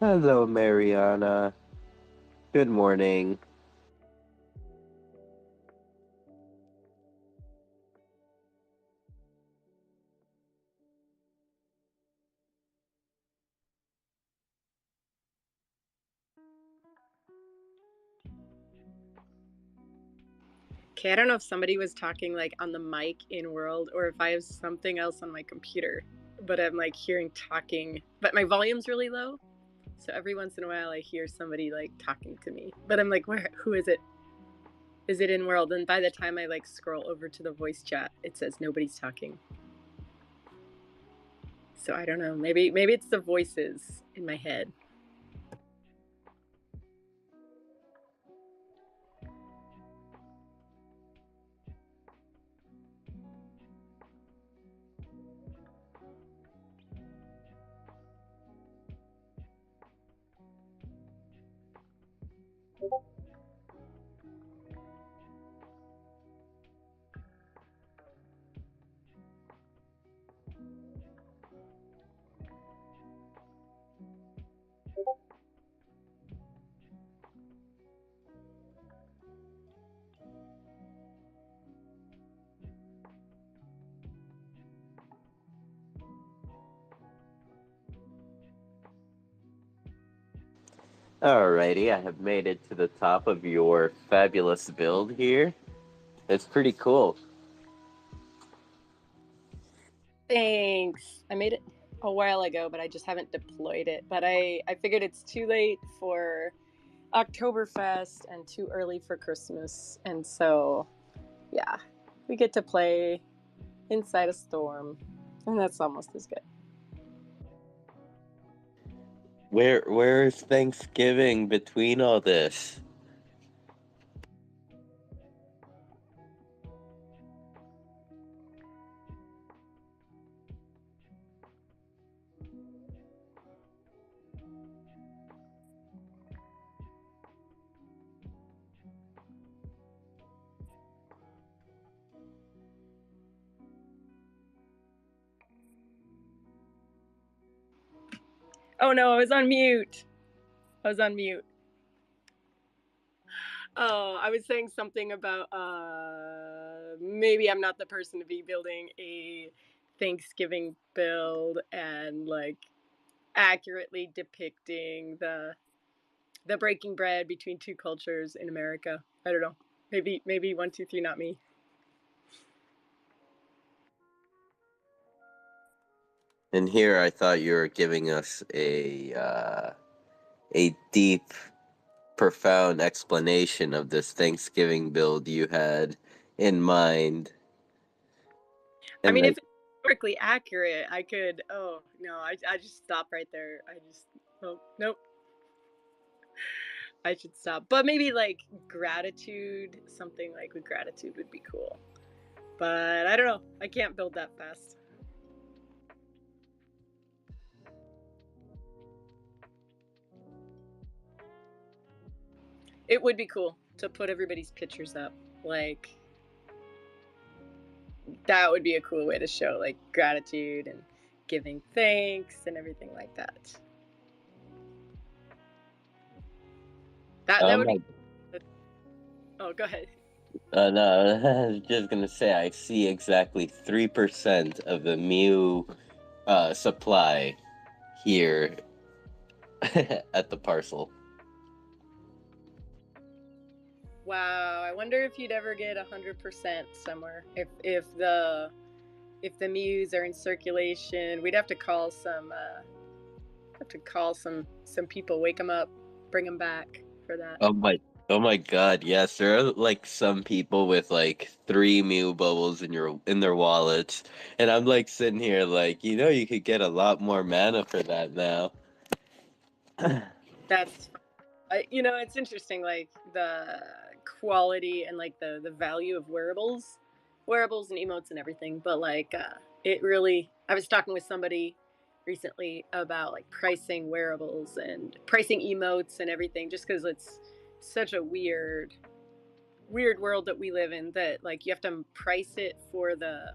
Hello, Mariana. Good morning. Okay, I don't know if somebody was talking like on the mic in world or if I have something else on my computer, but I'm like hearing talking, but my volume's really low. So every once in a while I hear somebody like talking to me, but I'm like, where, who is it? Is it in world? And by the time I like scroll over to the voice chat, it says nobody's talking. So I don't know. Maybe it's the voices in my head. Alrighty, I have made it to the top of your fabulous build here. It's pretty cool. Thanks. I made it a while ago, but I just haven't deployed it. But I figured it's too late for Oktoberfest and too early for Christmas. And so, yeah, we get to play inside a storm. And that's almost as good. Where is Thanksgiving between all this? Oh no, I was on mute. I was on mute. Oh, I was saying something about maybe I'm not the person to be building a Thanksgiving build and like accurately depicting the breaking bread between two cultures in America. I don't know. Maybe 1, 2, 3, not me. And here I thought you were giving us a deep, profound explanation of this Thanksgiving build you had in mind. I And mean, like, if it's historically accurate, I could. Oh no, I just stop right there. I just oh nope. I should stop. But maybe like gratitude, something like with gratitude would be cool. But I don't know. I can't build that fast. It would be cool to put everybody's pictures up. Like that would be a cool way to show like gratitude and giving thanks and everything like that. That oh would my, be. Oh, go ahead. no, I was just gonna say I see exactly 3% of the Mew supply here at the parcel. Wow, I wonder if you'd ever get 100% somewhere. If the Muse are in circulation, we'd have to call some people, wake them up, bring them back for that. Oh my, oh my God! Yes, there are like some people with like three Mew bubbles in their wallets, and I'm like sitting here like, you could get a lot more mana for that now. That's it's interesting, like the quality and like the value of wearables and emotes and everything. But like, it really. I was talking with somebody recently about like pricing wearables and pricing emotes and everything, just because it's such a weird world that we live in that like you have to price it for the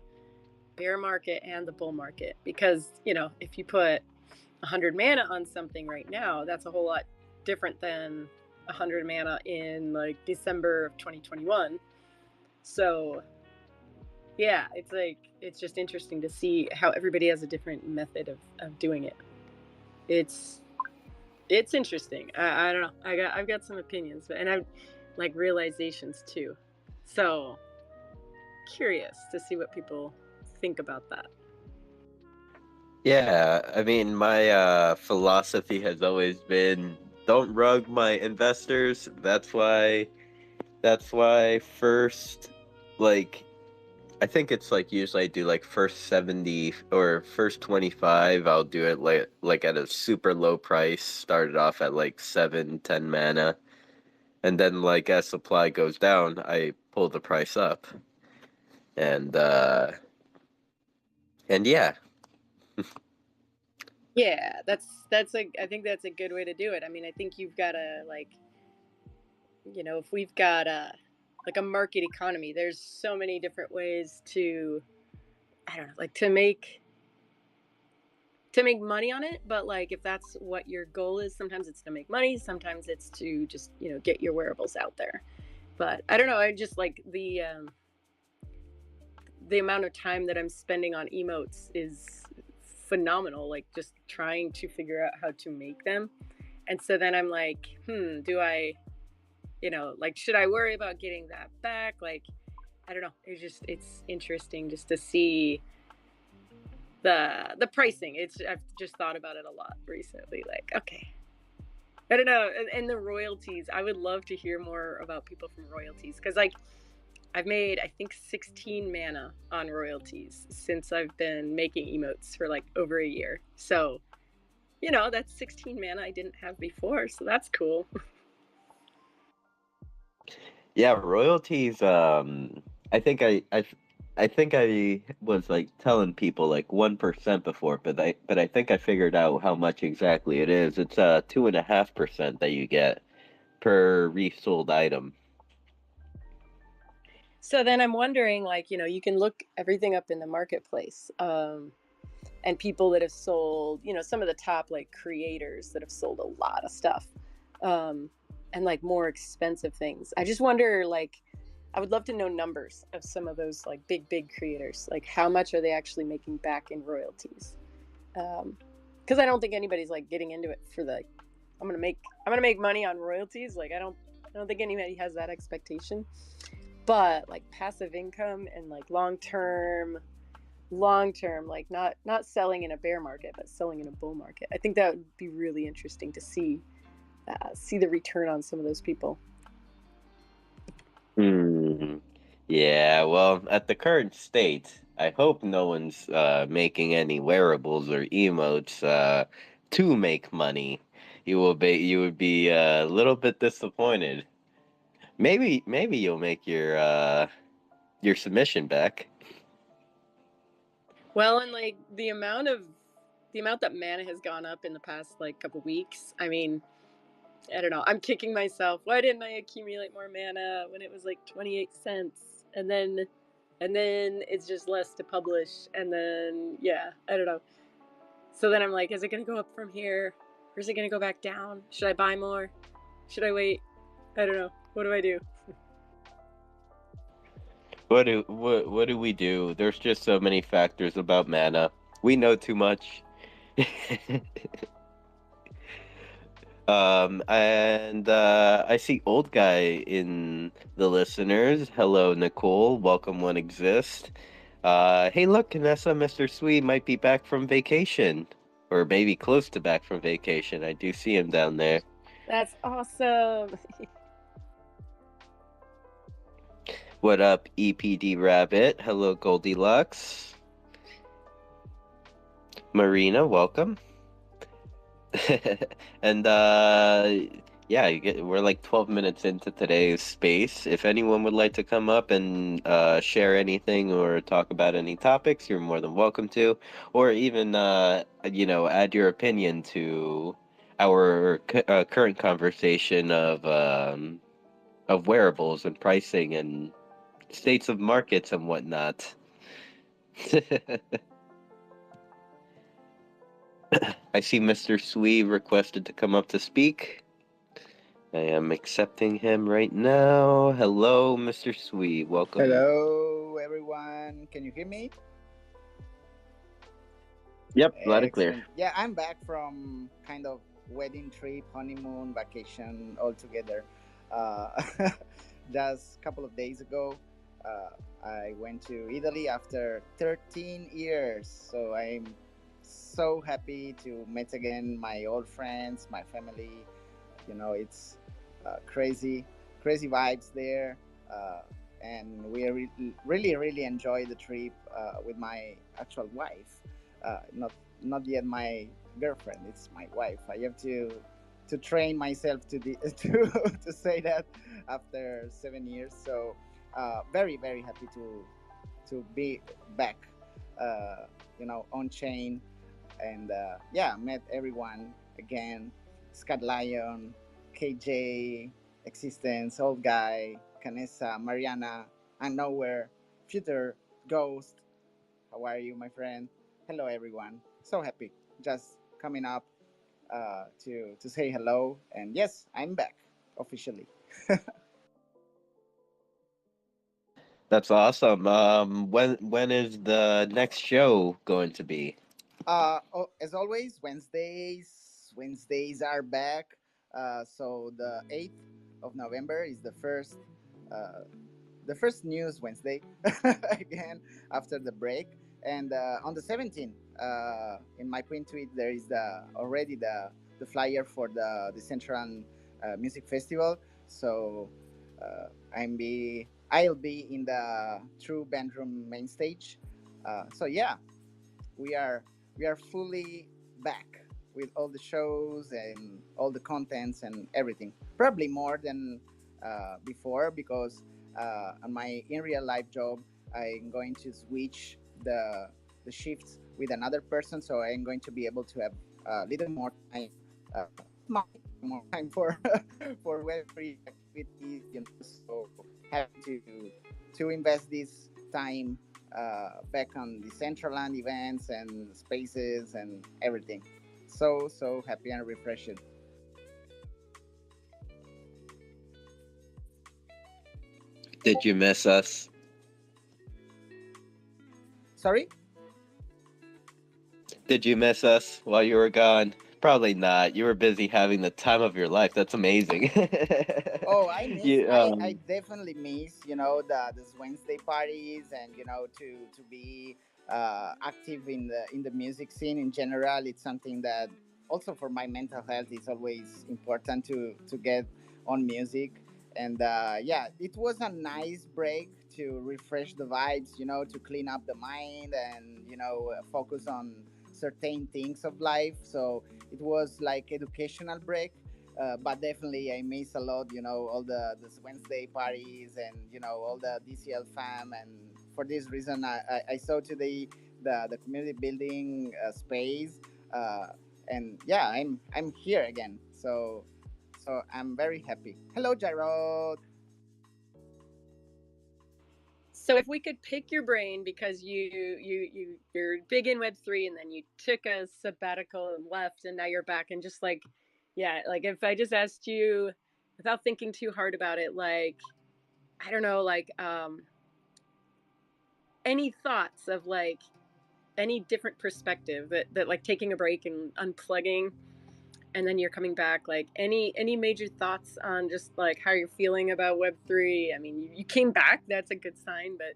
bear market and the bull market because if you put 100 mana on something right now, that's a whole lot different than 100 mana in like December of 2021. So yeah, it's like it's just interesting to see how everybody has a different method of doing it. It's it's interesting. I don't know. I've got some opinions, and I've like realizations too. So curious to see what people think about that. Yeah, I mean, my philosophy has always been don't rug my investors. That's why first, like, I think it's like usually I do like first 70 or first 25, I'll do it like at a super low price, started off at like 7, 10 mana, and then like as supply goes down, I pull the price up. And yeah. Yeah, that's a I think that's a good way to do it. I mean, I think you've got to like, if we've got a like a market economy, there's so many different ways to, I don't know, like to make money on it, but like if that's what your goal is, sometimes it's to make money, sometimes it's to just, get your wearables out there. But I don't know, I just like the amount of time that I'm spending on emotes is phenomenal, like just trying to figure out how to make them. And so then I'm like, do I, like, should I worry about getting that back? Like, I don't know. It's interesting just to see the pricing. I've just thought about it a lot recently. Like, okay, I don't know. And the royalties, I would love to hear more about people from royalties, because like I've made, I think, 16 mana on royalties since I've been making emotes for like over a year. So, that's 16 mana I didn't have before. So that's cool. Yeah, royalties. I think I think I was like telling people like 1% before, but I think I figured out how much exactly it is. It's 2.5% that you get per resold item. So then I'm wondering, like, you can look everything up in the marketplace. And people that have sold, some of the top like creators that have sold a lot of stuff, um, and like more expensive things. I just wonder, like, I would love to know numbers of some of those like big creators. Like, how much are they actually making back in royalties? Because I don't think anybody's like getting into it for the I'm gonna make money on royalties. Like, I don't think anybody has that expectation. But like passive income and like long term, like not selling in a bear market but selling in a bull market, I think that would be really interesting to see the return on some of those people. Hmm. Yeah, well, at the current state, I hope no one's making any wearables or emotes to make money. You would be a little bit disappointed. Maybe you'll make your submission back. Well, and like the amount that mana has gone up in the past like couple weeks, I mean, I don't know, I'm kicking myself. Why didn't I accumulate more mana when it was like 28 cents? And then it's just less to publish, and then yeah, I don't know. So then I'm like, is it going to go up from here? Or is it going to go back down? Should I buy more? Should I wait? I don't know. What do I do? What do we do? There's just so many factors about mana. We know too much. And I see old guy in the listeners. Hello, Nicole. Welcome when exist. Hey, look, Vanessa, Mr. Sweet might be back from vacation, or maybe close to back from vacation. I do see him down there. That's awesome. What up, EPD Rabbit? Hello, Goldilocks. Marina, welcome. And yeah, we're like 12 minutes into today's space. If anyone would like to come up and share anything or talk about any topics, you're more than welcome to, or even add your opinion to our current conversation of wearables and pricing and states of markets and whatnot. I see Mr. Sweet requested to come up to speak. I am accepting him right now. Hello, Mr. Sweet. Welcome. Hello, everyone. Can you hear me? Yep, loud and clear. Excellent. Yeah, I'm back from kind of wedding trip, honeymoon, vacation, all together. Uh, just a couple of days ago, uh, I went to Italy after 13 years. So I'm so happy to meet again my old friends, my family. It's crazy, crazy vibes there. Uh, and we really enjoy the trip with my actual wife. Not yet my girlfriend. It's my wife. I have to train myself to say that after 7 years. So very happy to be back. On chain and yeah, met everyone again. Scott Lion, KJ, Existence, Old Guy, Canessa, Mariana, and Nowhere, Future, Ghost. How are you, my friend? Hello, everyone. So happy. Just coming up to say hello. And yes, I'm back officially. That's awesome. When is the next show going to be? As always, Wednesdays are back. So the 8th of November is uh, the first news Wednesday again after the break. And on the 17th, in my print tweet, there is already the flyer for the Decentraland Music Festival. So I'll be in the True Bandroom main stage. So yeah, we are we are fully back with all the shows and all the contents and everything. Probably more than before because on my in real life job, I'm going to switch the shifts with another person, so I'm going to be able to have a little more time, not money, more time for for Web3 activities. So happy to invest this time back on the Decentraland events and spaces and everything. So happy and refreshed. Did you miss us? Sorry. Did you miss us while you were gone? Probably not. You were busy having the time of your life. That's amazing. Oh, I miss. you I definitely miss. These Wednesday parties and to be active in the music scene in general. It's something that also for my mental health is always important to get on music. And yeah, it was a nice break to refresh the vibes. To clean up the mind and focus on certain things of life. So it was like educational break, but definitely I miss a lot, all the this Wednesday parties and all the DCL fam. And for this reason, I saw today the community building space, uh, and yeah, I'm here again. So I'm very happy. Hello, Jairod. So if we could pick your brain because you're big in Web3 and then you took a sabbatical and left and now you're back and just like, yeah, like if I just asked you without thinking too hard about it, like I don't know, like any thoughts of like any different perspective that like taking a break and unplugging and then you're coming back, like any major thoughts on just like how you're feeling about Web3? I mean, you came back, that's a good sign, but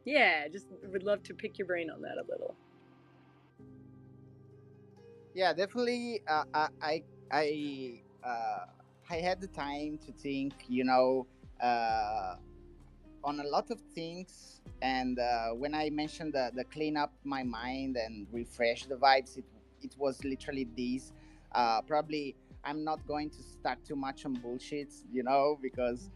yeah, just would love to pick your brain on that a little. Yeah, definitely. I had the time to think, uh, on a lot of things. And when I mentioned the clean up my mind and refresh the vibes, it was literally this. Probably I'm not going to stuck too much on bullshits, because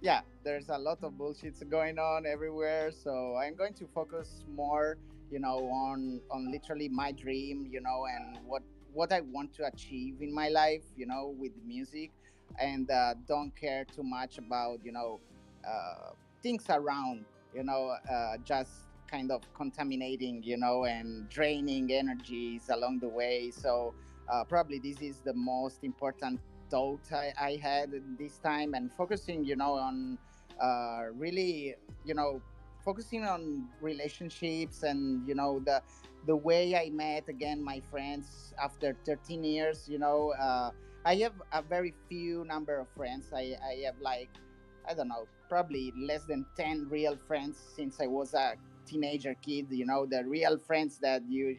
yeah, there's a lot of bullshits going on everywhere. So I'm going to focus more, on literally my dream, and what I want to achieve in my life, with music, and don't care too much about things around, just kind of contaminating, and draining energies along the way. So probably this is the most important thought I had in this time, and focusing, on really, you know, focusing on relationships, and the way I met again my friends after 13 years. I have a very few number of friends. I have like, I don't know, probably less than 10 real friends since I was a teenager kid, the real friends that you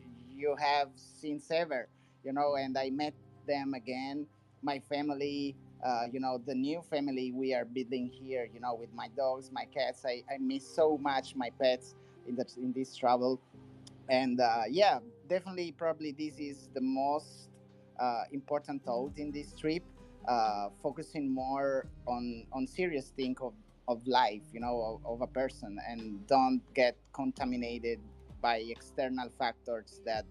have since ever, and I met them again. My family, the new family we are building here, with my dogs, my cats. I miss so much my pets in this travel. And yeah, definitely, probably this is the most important thought in this trip, focusing more on serious thing of life, of a person, and don't get contaminated by external factors that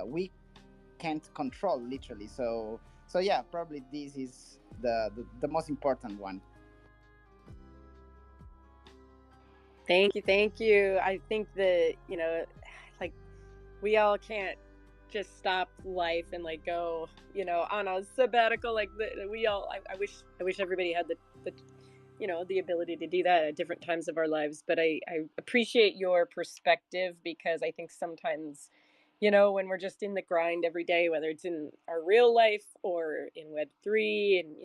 we can't control literally. So yeah, probably this is the most important one. Thank you, thank you. I think that like we all can't just stop life and like go on a sabbatical like we all. I wish everybody had the the ability to do that at different times of our lives. But I appreciate your perspective, because I think sometimes when we're just in the grind every day, whether it's in our real life or in Web3, and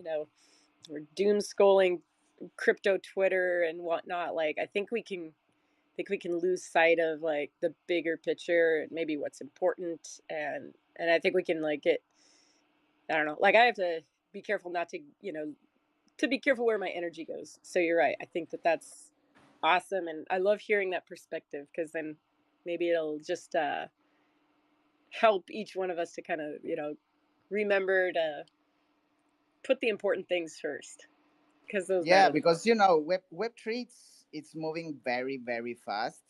we're doom scrolling crypto Twitter and whatnot, like I think we can lose sight of like the bigger picture and maybe what's important. And I think we can like get, I don't know, like I have to be careful not to to be careful where my energy goes. So you're right. I think that that's awesome, and I love hearing that perspective, because then maybe it'll just help each one of us to kind of remember to put the important things first, because those Yeah, matter the because most. Web3, it's moving very very fast.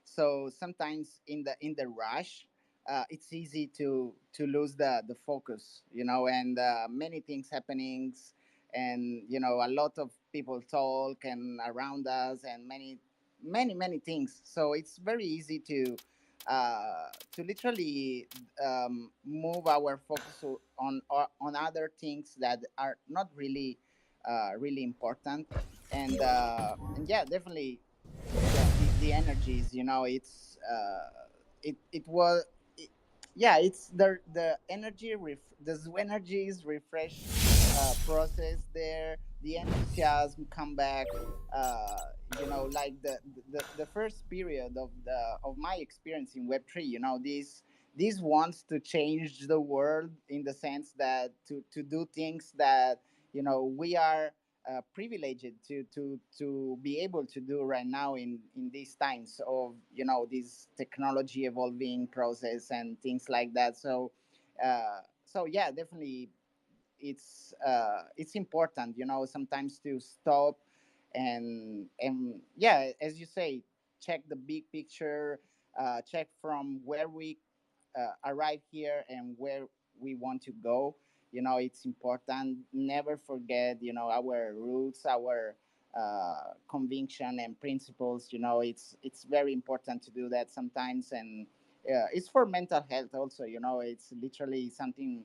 So sometimes in the rush, it's easy to lose the focus, and many things happenings, and a lot of people talk and around us, and many things. So it's very easy to literally move our focus on other things that are not really important. And yeah, definitely the energies, it was it, yeah, it's the energy the energies refresh process there, the enthusiasm come back. Like the first period of my experience in Web3, this wants to change the world, in the sense that to do things that we are privileged to be able to do right now in these times of this technology evolving process and things like that. So yeah, definitely it's important, sometimes to stop and yeah, as you say, check the big picture, check from where we arrive here and where we want to go. It's important, never forget our roots, our conviction and principles. It's very important to do that sometimes. And it's for mental health also. It's literally something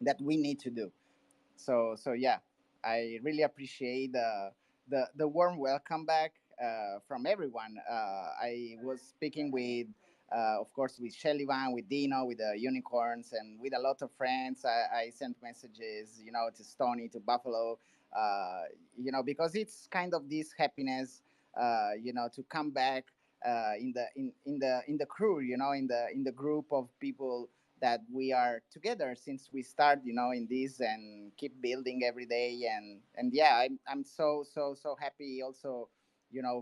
that we need to do. So yeah, I really appreciate the warm welcome back from everyone. I was speaking with, of course, with Shelly Van, with Dino, with the unicorns, and with a lot of friends. I sent messages, to Stony, to Buffalo, because it's kind of this happiness, to come back in the crew, in the group of people that we are together since we start, in this, and keep building every day. And yeah, I'm so happy also,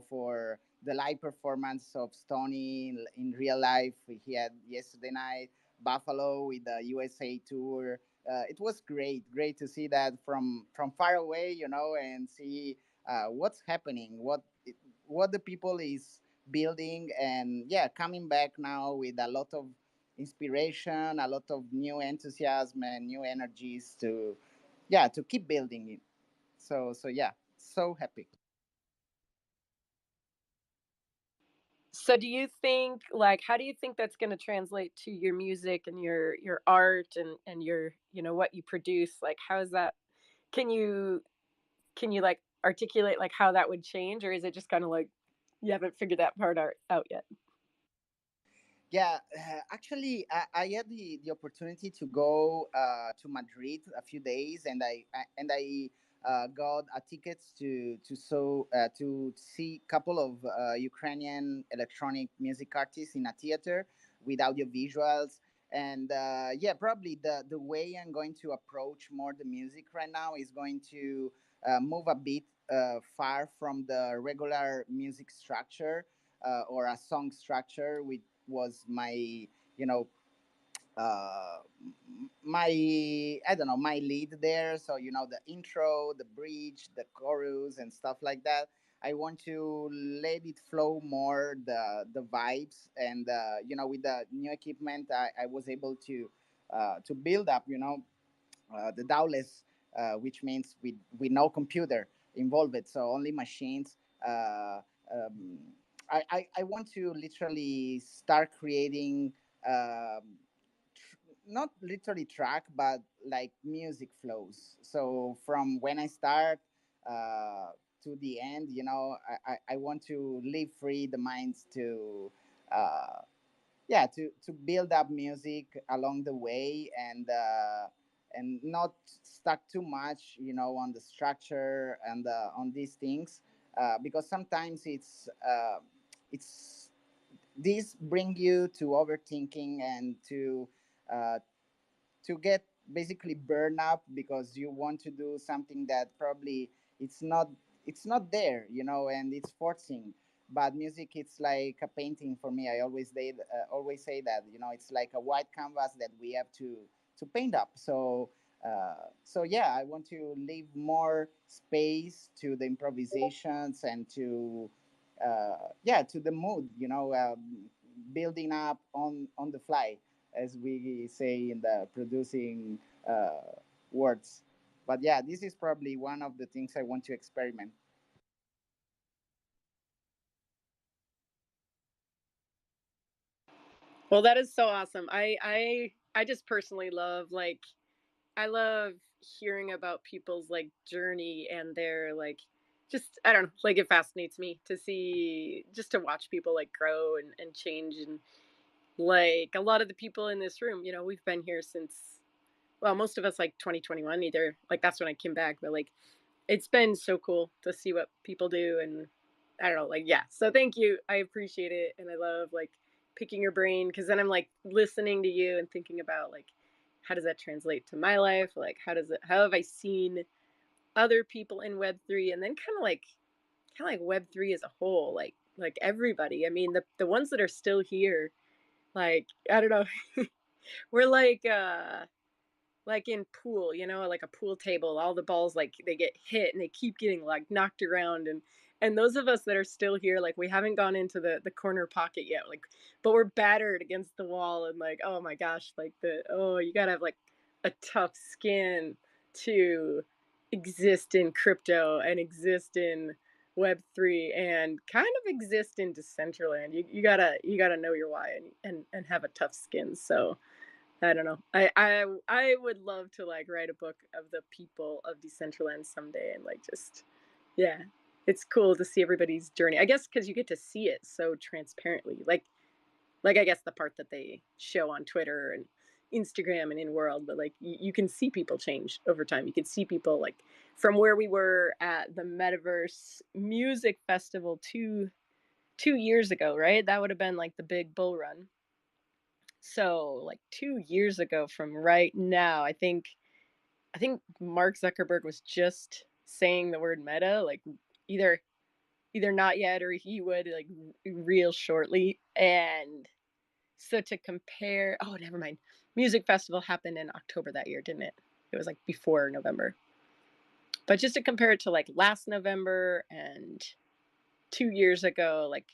for the live performance of Stony in real life. He had yesterday night Buffalo with the USA tour. It was great to see that from far away, and see what's happening, what the people is building. And yeah, coming back now with a lot of inspiration, a lot of new enthusiasm and new energies to, yeah, to keep building it. So yeah, so happy. So do you think, like, how do you think that's going to translate to your music and your art and your, you know, what you produce? Like, how is that, can you like articulate like how that would change, or is it just kind of like you haven't figured that part out yet? Yeah, actually, I had the opportunity to go to Madrid a few days, and I got a tickets to see a couple of Ukrainian electronic music artists in a theater with audio visuals. And yeah, probably the way I'm going to approach more the music right now is going to move a bit far from the regular music structure or a song structure, which was my, you know, my, I don't know, my lead there. So the intro, the bridge, the chorus, and stuff like that. I want to let it flow more the vibes, and with the new equipment, I was able to build up, the DAWless, which means with no computer involved, so only machines. Uh, um, I want to literally start creating, not literally track, but like music flows. So from when I start to the end, I want to leave free the minds to. Yeah, to build up music along the way, and not stuck too much, on the structure and on these things, because sometimes it's these bring you to overthinking and uh, to get basically burn up because you want to do something that probably it's not it's not there, and it's forcing. But music, it's like a painting for me. I always say that, it's like a white canvas that we have to paint up. So yeah, I want to leave more space to the improvisations and to yeah, to the mood, building up on the fly, as we say in the producing words. But yeah, this is probably one of the things I want to experiment. Well, that is so awesome. I just personally love, like, I love hearing about people's like journey and their like, just I don't know, like it fascinates me to see, just to watch people like grow and change. And like a lot of the people in this room, you know, we've been here since, well, most of us like 2021, either like that's when I came back, but like it's been so cool to see what people do. And I don't know, like, yeah, so thank you, I appreciate it. And I love like picking your brain, because then I'm like listening to you and thinking about like, how does that translate to my life, like how have I seen other people in Web3, and then kind of like Web3 as a whole, like everybody, I mean the ones that are still here, like I don't know, we're like in pool, you know, like a pool table, all the balls like they get hit and they keep getting like knocked around. And those of us that are still here, like we haven't gone into the corner pocket yet, like, but we're battered against the wall. And like, oh my gosh, like you gotta have like a tough skin to exist in crypto and exist in Web3 and kind of exist in Decentraland. You gotta know your why, and have a tough skin. So I don't know. I would love to like write a book of the people of Decentraland someday, and like just, yeah, it's cool to see everybody's journey. I guess because you get to see it so transparently. Like I guess the part that they show on Twitter and Instagram and in world, but like you can see people change over time. You can see people like from where we were at the Metaverse Music Festival 2 years ago, right? That would have been like the big bull run. So like 2 years ago from right now, I think Mark Zuckerberg was just saying the word meta, like either either not yet or he would like real shortly. And so to compare, oh never mind. Music festival happened in October that year, didn't it? It was like before November. But just to compare it to like last November and 2 years ago, like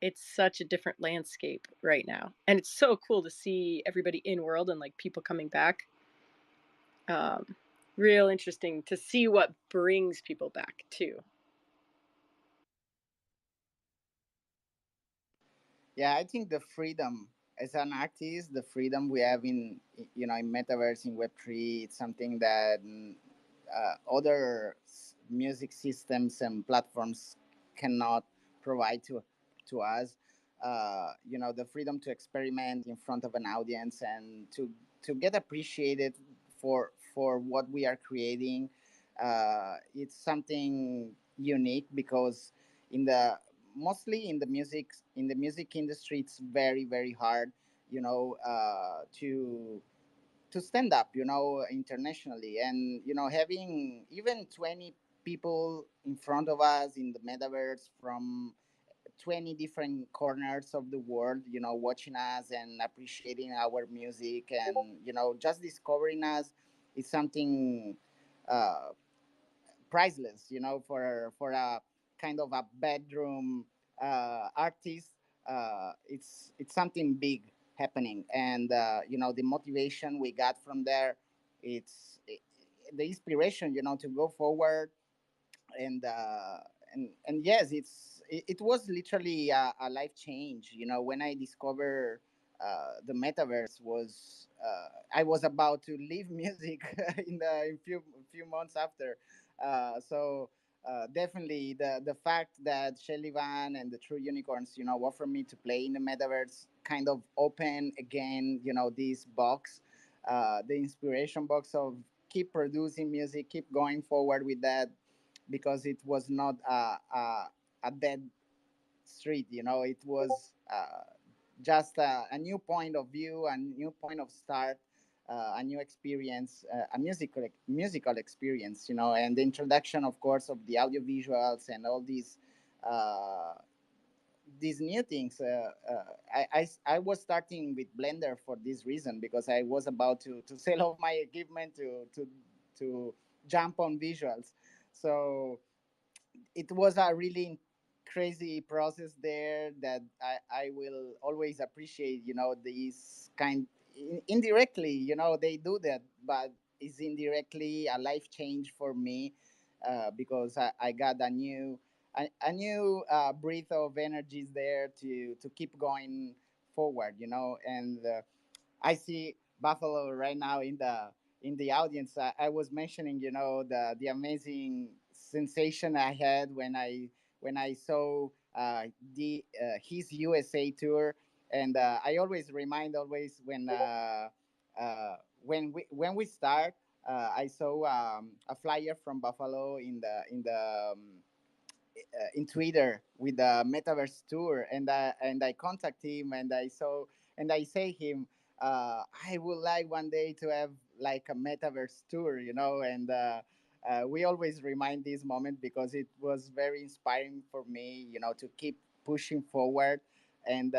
it's such a different landscape right now. And it's so cool to see everybody in world and like people coming back. Um, Real interesting to see what brings people back too. Yeah, I think the freedom as an artist, the freedom we have in, in metaverse, in Web3, it's something that other music systems and platforms cannot provide to us. The freedom to experiment in front of an audience and to get appreciated for what we are creating. It's something unique because in the mostly in the music industry, it's very very hard, to stand up, internationally, and having even 20 people in front of us in the metaverse from 20 different corners of the world, watching us and appreciating our music, and just discovering us is something uh, priceless, for a kind of a bedroom artist. It's something big happening, and the motivation we got from there, it's the inspiration, to go forward. And uh, and and yes, it was literally a life change, when I discovered the metaverse. Was I was about to leave music in few months after. Definitely the fact that Shelly Van and the True Unicorns, offered me to play in the metaverse, kind of open again, this box, the inspiration box of keep producing music, keep going forward with that, because it was not a dead street. It was just a new point of view, a new point of start, a new experience, a musical experience. And the introduction, of course, of the audio visuals and all uh, these new things. I was starting with Blender for this reason, because I was about to sell off my equipment to jump on visuals. So it was a really crazy process there that I will always appreciate. These kind, indirectly, they do that, but it's indirectly a life change for me, because I got a new breath of energies there to keep going forward. And I see Buffalo right now in the audience. I was mentioning, the amazing sensation I had when I saw the his USA tour, and I always remind always when we start. I saw a flyer from Buffalo in Twitter with the metaverse tour, and I contact him, and I say him, I would like one day to have like a metaverse tour, and we always remind this moment because it was very inspiring for me, to keep pushing forward. And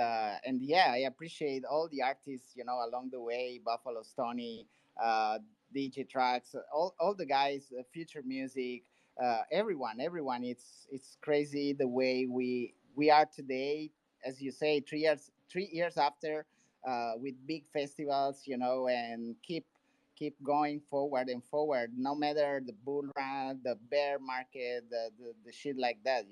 yeah, I appreciate all the artists, along the way, Buffalo Stony, DJ Tracks, all the guys, Future Music, everyone. It's crazy the way we are today, as you say, 3 years after, with big festivals, and keep going forward and forward, no matter the bull run, the bear market, the shit like that.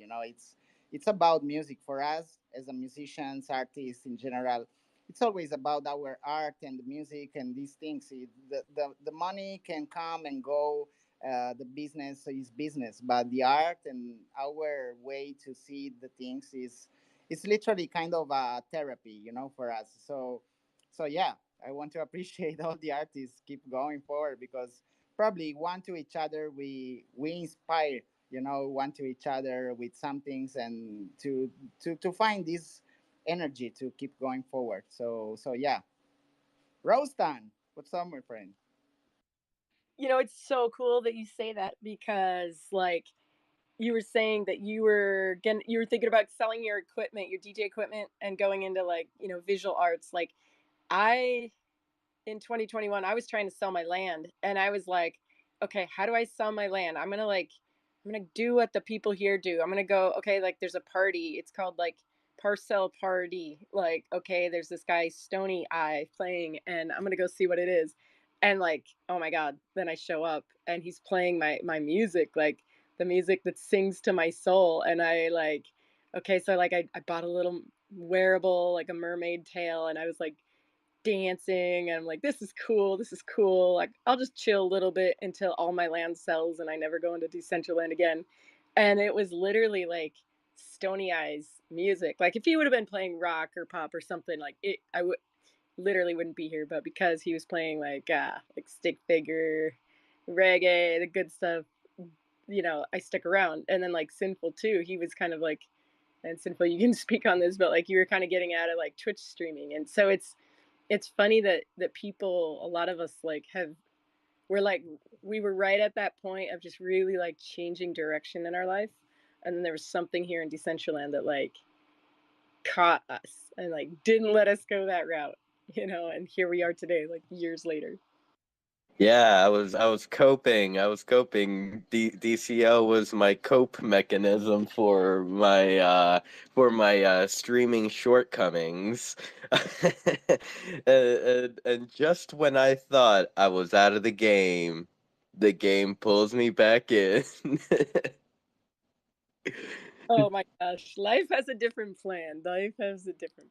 It's about music for us as a musicians, artists in general. It's always about our art and the music and these things. The money can come and go, the business is business, but the art and our way to see the things is it's literally kind of a therapy, for us. So yeah, I want to appreciate all the artists keep going forward, because probably one to each other we inspire, one to each other with some things, and to find this energy to keep going forward. So yeah, Rostan, what's up, my friend? It's so cool that you say that because, like, you were saying that you were thinking about selling your equipment, your DJ equipment, and going into, like, visual arts. Like, I in 2021, I was trying to sell my land, and I was like, okay, how do I sell my land? I'm going to do what the people here do. I'm going to go, okay, like, there's a party. It's called, like, Parcel Party. Like, okay, there's this guy Stony Eye playing, and I'm going to go see what it is. And, like, oh my god, then I show up and he's playing my music, like the music that sings to my soul. And I, like, okay, so, like, I bought a little wearable, like a mermaid tail, and I was like dancing, and I'm like, this is cool, this is cool. Like, I'll just chill a little bit until all my land sells and I never go into Decentraland again. And it was literally like Stony Eyes music. Like, if he would have been playing rock or pop or something, like it, I would literally wouldn't be here. But because he was playing like stick figure, reggae, the good stuff, I stuck around. And then like Sinful too, he was kind of like, and Sinful, you can speak on this, but like you were kind of getting out of like Twitch streaming, and so it's funny that people, a lot of us, like have we're like we were right at that point of just really like changing direction in our life, and then there was something here in Decentraland that like caught us and like didn't let us go that route, and here we are today, like years later. Yeah, I was coping. I was coping. DCL was my cope mechanism for my streaming shortcomings. And just when I thought I was out of the game pulls me back in. Oh my gosh, life has a different plan. Life has a different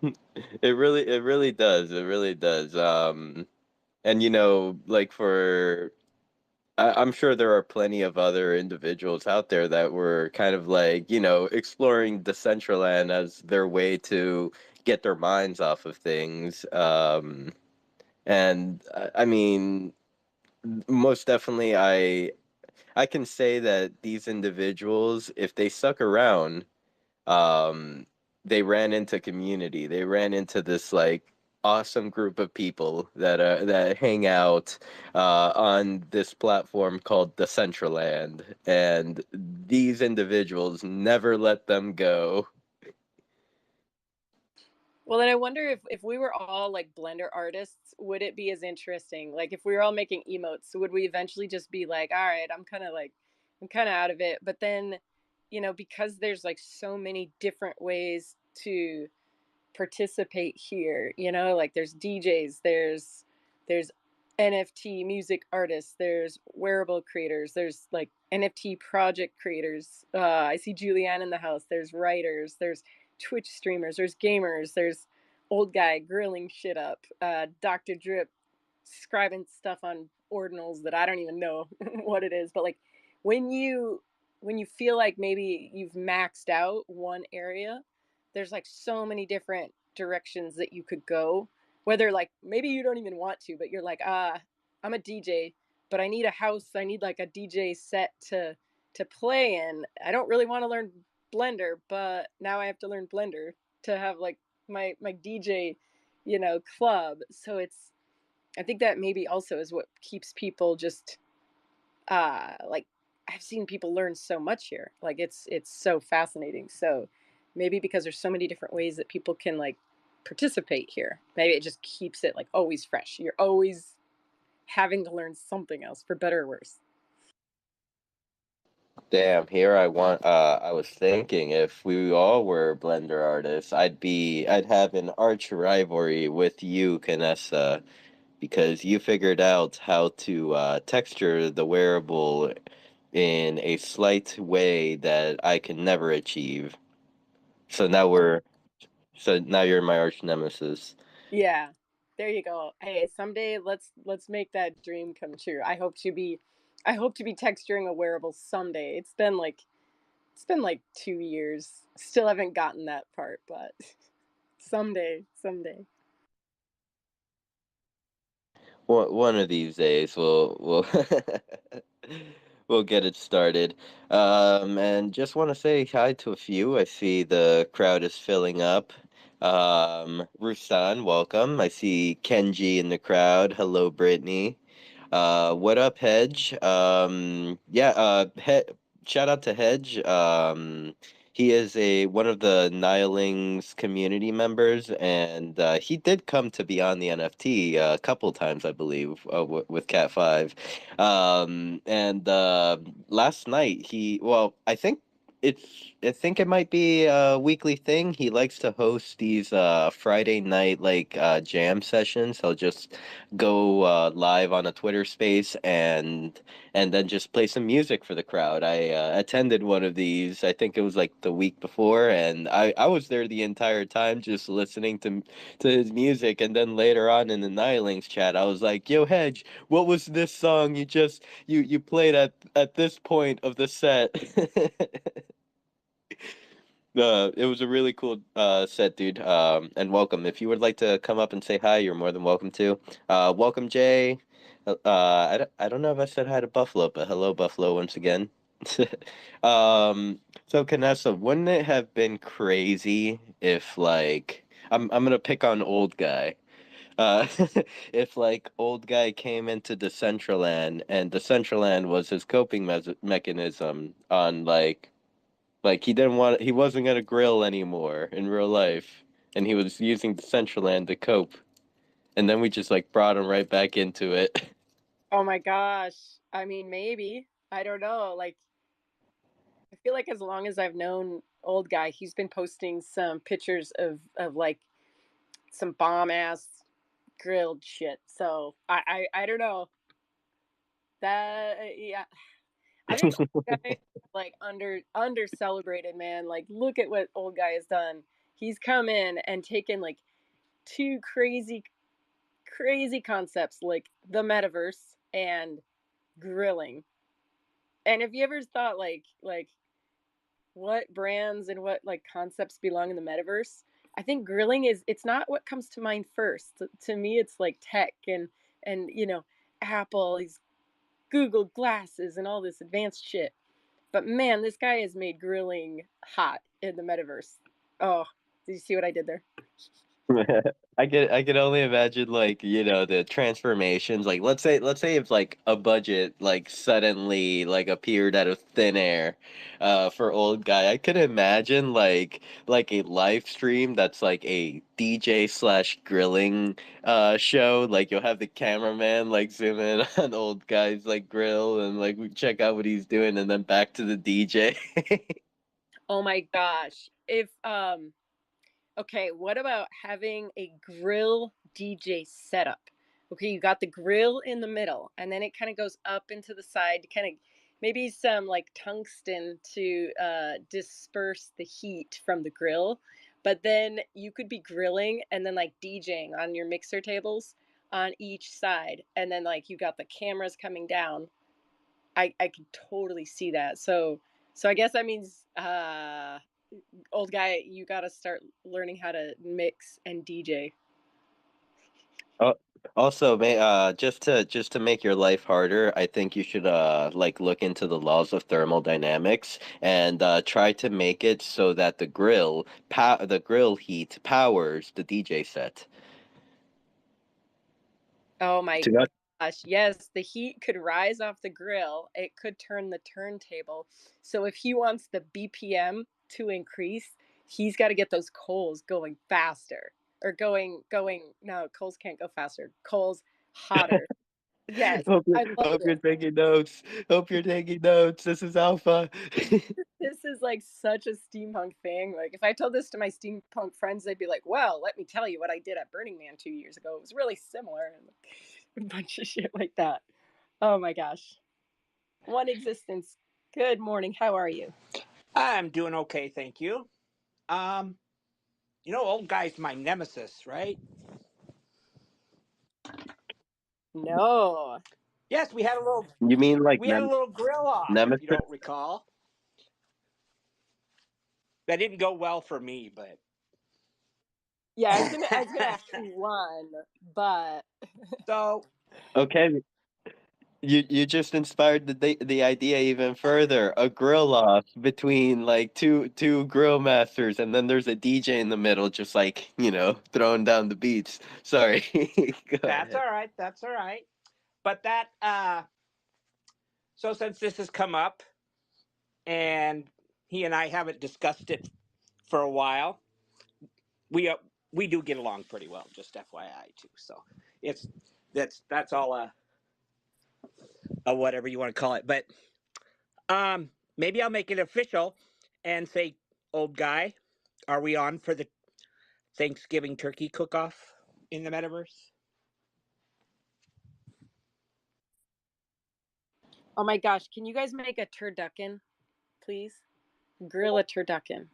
plan. It really does. It really does. And like I'm sure there are plenty of other individuals out there that were kind of like, exploring Decentraland as their way to get their minds off of things. And I mean, most definitely, I can say that these individuals, if they stuck around, um, they ran into community. They ran into this like awesome group of people that hang out on this platform called Decentraland, and these individuals never let them go. Well, then I wonder if we were all like Blender artists, would it be as interesting? Like, if we were all making emotes, would we eventually just be like, all right, I'm kind of out of it. But then, because there's like so many different ways to participate here, like there's DJs, there's NFT music artists, there's wearable creators, there's like NFT project creators. I see Julianne in the house. There's writers, there's Twitch streamers, there's gamers, there's old guy grilling shit up, Dr. Drip scribing stuff on ordinals that I don't even know what it is. But like when you when you feel like maybe you've maxed out one area, there's like so many different directions that you could go. Whether like maybe you don't even want to, but you're like, I'm a DJ, but I need a house. I need like a DJ set to play in. I don't really want to learn Blender, but now I have to learn Blender to have like my DJ, club. So I think that maybe also is what keeps people just like I've seen people learn so much here. Like it's so fascinating. So maybe because there's so many different ways that people can like participate here, maybe it just keeps it like always fresh. You're always having to learn something else for better or worse. Damn, I was thinking if we all were Blender artists, I'd have an arch rivalry with you, Canessa, because you figured out how to texture the wearable in a slight way that I can never achieve. So now you're my arch nemesis. Yeah. There you go. Hey, someday let's make that dream come true. I hope to be texturing a wearable someday. It's been like 2 years. Still haven't gotten that part, but someday. One of these days we'll we'll get it started. And just want to say hi to a few. I see the crowd is filling up. Rusan, welcome. I see Kenji in the crowd. Hello, Brittany. What up, Hedge? Yeah, shout out to Hedge. He is a one of the Nihilings community members, and he did come to Beyond the NFT a couple times, I believe, with Cat 5. And last night, I think it's think it might be a weekly thing. He likes to host these Friday night like jam sessions. He'll just go live on a Twitter space and then just play some music for the crowd. I attended one of these. I think it was like the week before, and I was there the entire time just listening to his music. And then later on in the Nihilings chat, I was like, "Yo, Hedge, what was this song you played at this point of the set?" It was a really cool set, dude. And welcome. If you would like to come up and say hi, you're more than welcome to. Welcome, Jay. I don't know if I said hi to Buffalo, but hello, Buffalo, once again. So Canessa, wouldn't it have been crazy if like I'm gonna pick on old guy. Uh, if like old guy came into Decentraland and Decentraland was his coping mechanism on like he wasn't gonna grill anymore in real life, and he was using Decentraland to cope, and then we just like brought him right back into it. Oh my gosh. I mean, maybe. I don't know. Like, I feel like as long as I've known old guy, he's been posting some pictures of like some bomb ass grilled shit. So I don't know that. Yeah, I think old guy like under celebrated, man. Like, look at what old guy has done. He's come in and taken like two crazy concepts like the metaverse and grilling. And have you ever thought like what brands and what like concepts belong in the metaverse? I think grilling is it's not what comes to mind first. To me it's like tech and Apple, these Google glasses and all this advanced shit. But man, this guy has made grilling hot in the metaverse. Oh, did you see what I did there? I could only imagine like the transformations. Like let's say if like a budget like suddenly like appeared out of thin air for old guy. I could imagine like a live stream that's like a DJ slash grilling show. Like you'll have the cameraman like zoom in on old guy's like grill and like we check out what he's doing and then back to the DJ. Oh my gosh. If Okay, what about having a grill DJ setup? Okay, you got the grill in the middle, and then it kind of goes up into the side, kind of maybe some like tungsten to disperse the heat from the grill. But then you could be grilling and then like DJing on your mixer tables on each side, and then like you got the cameras coming down. I can totally see that. So I guess that means old guy, you got to start learning how to mix and DJ. Oh, also, just to make your life harder, I think you should like look into the laws of thermodynamics and try to make it so that the grill heat powers the DJ set. Oh my To not gosh, yes, the heat could rise off the grill. It could turn the turntable. So if he wants the BPM to increase, he's got to get those coals going faster or going no, coals can't go faster. Coals hotter. Yes, I love hope you're this. taking notes. Hope you're taking notes. This is alpha. This is like such a steampunk thing. Like if I told this to my steampunk friends, they'd be like, "Well, let me tell you what I did at Burning Man 2 years ago. It was really similar," and a bunch of shit like that. Oh my gosh, one existence. Good morning. How are you? I'm doing okay, thank you. Um, old guy's my nemesis, right? No. Yes, You mean like we had a little grill off, if you nemesis? don't recall. That didn't go well for me, but Yeah, I was gonna ask who won, but so Okay, you just inspired the idea even further. A grill off between like two grill masters, and then there's a DJ in the middle, just like throwing down the beats. Sorry, go that's ahead. all right. That's all right. But so since this has come up and he and I haven't discussed it for a while, we uh, we do get along pretty well. Just FYI too. So it's that's all a whatever you want to call it. But maybe I'll make it official. and say, old guy, are we on for the Thanksgiving turkey cook-off in the metaverse? Oh my gosh, can you guys make a turducken, please? Grill a turducken.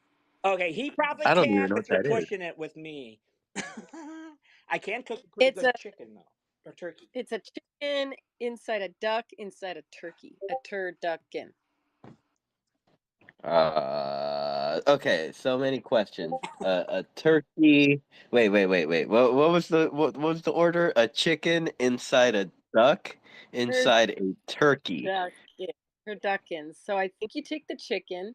Okay, he probably I don't even can, know but what you're that is. pushing it with me. I can cook a pretty It's a good chicken though, or turkey. it's a chicken inside a duck inside a turkey. A turducken. Okay, so many questions. A turkey. Wait. What was the order? A chicken inside a duck inside a turkey. Turducken. Turduckens. So I think you take the chicken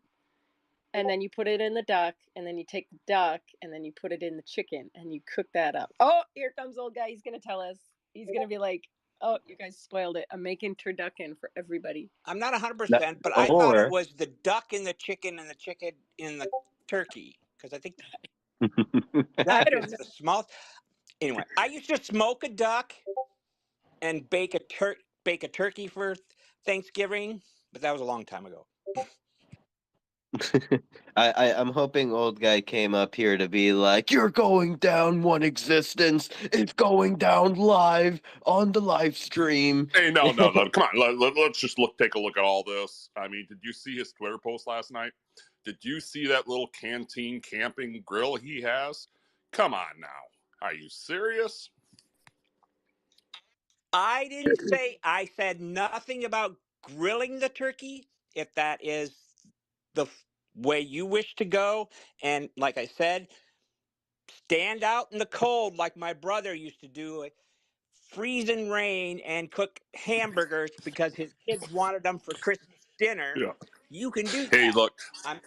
and then you put it in the duck, and then you take the duck and then you put it in the chicken and you cook that up. Oh, here comes old guy. He's gonna tell us. He's gonna be like, "Oh, you guys spoiled it. I'm making turducken for everybody." I'm not No- 100%, but I thought it Or was the duck in the chicken and the chicken in the turkey because I think the I duck don't is know. the smallest. Anyway, I used to smoke a duck and bake a turkey for Thanksgiving, but that was a long time ago. I'm hoping old guy came up here to be like, you're going down one existence. It's going down live on the live stream. Hey, no. Come on. Let's just take a look at all this. I mean, did you see his Twitter post last night? Did you see that little canteen camping grill he has? Come on now. Are you serious? I didn't say, I said nothing about grilling the turkey, if that is the way you wish to go. And like I said, stand out in the cold like my brother used to do, freezing rain and cook hamburgers because his kids wanted them for Christmas dinner. Yeah. You can do Hey, that. look. I'm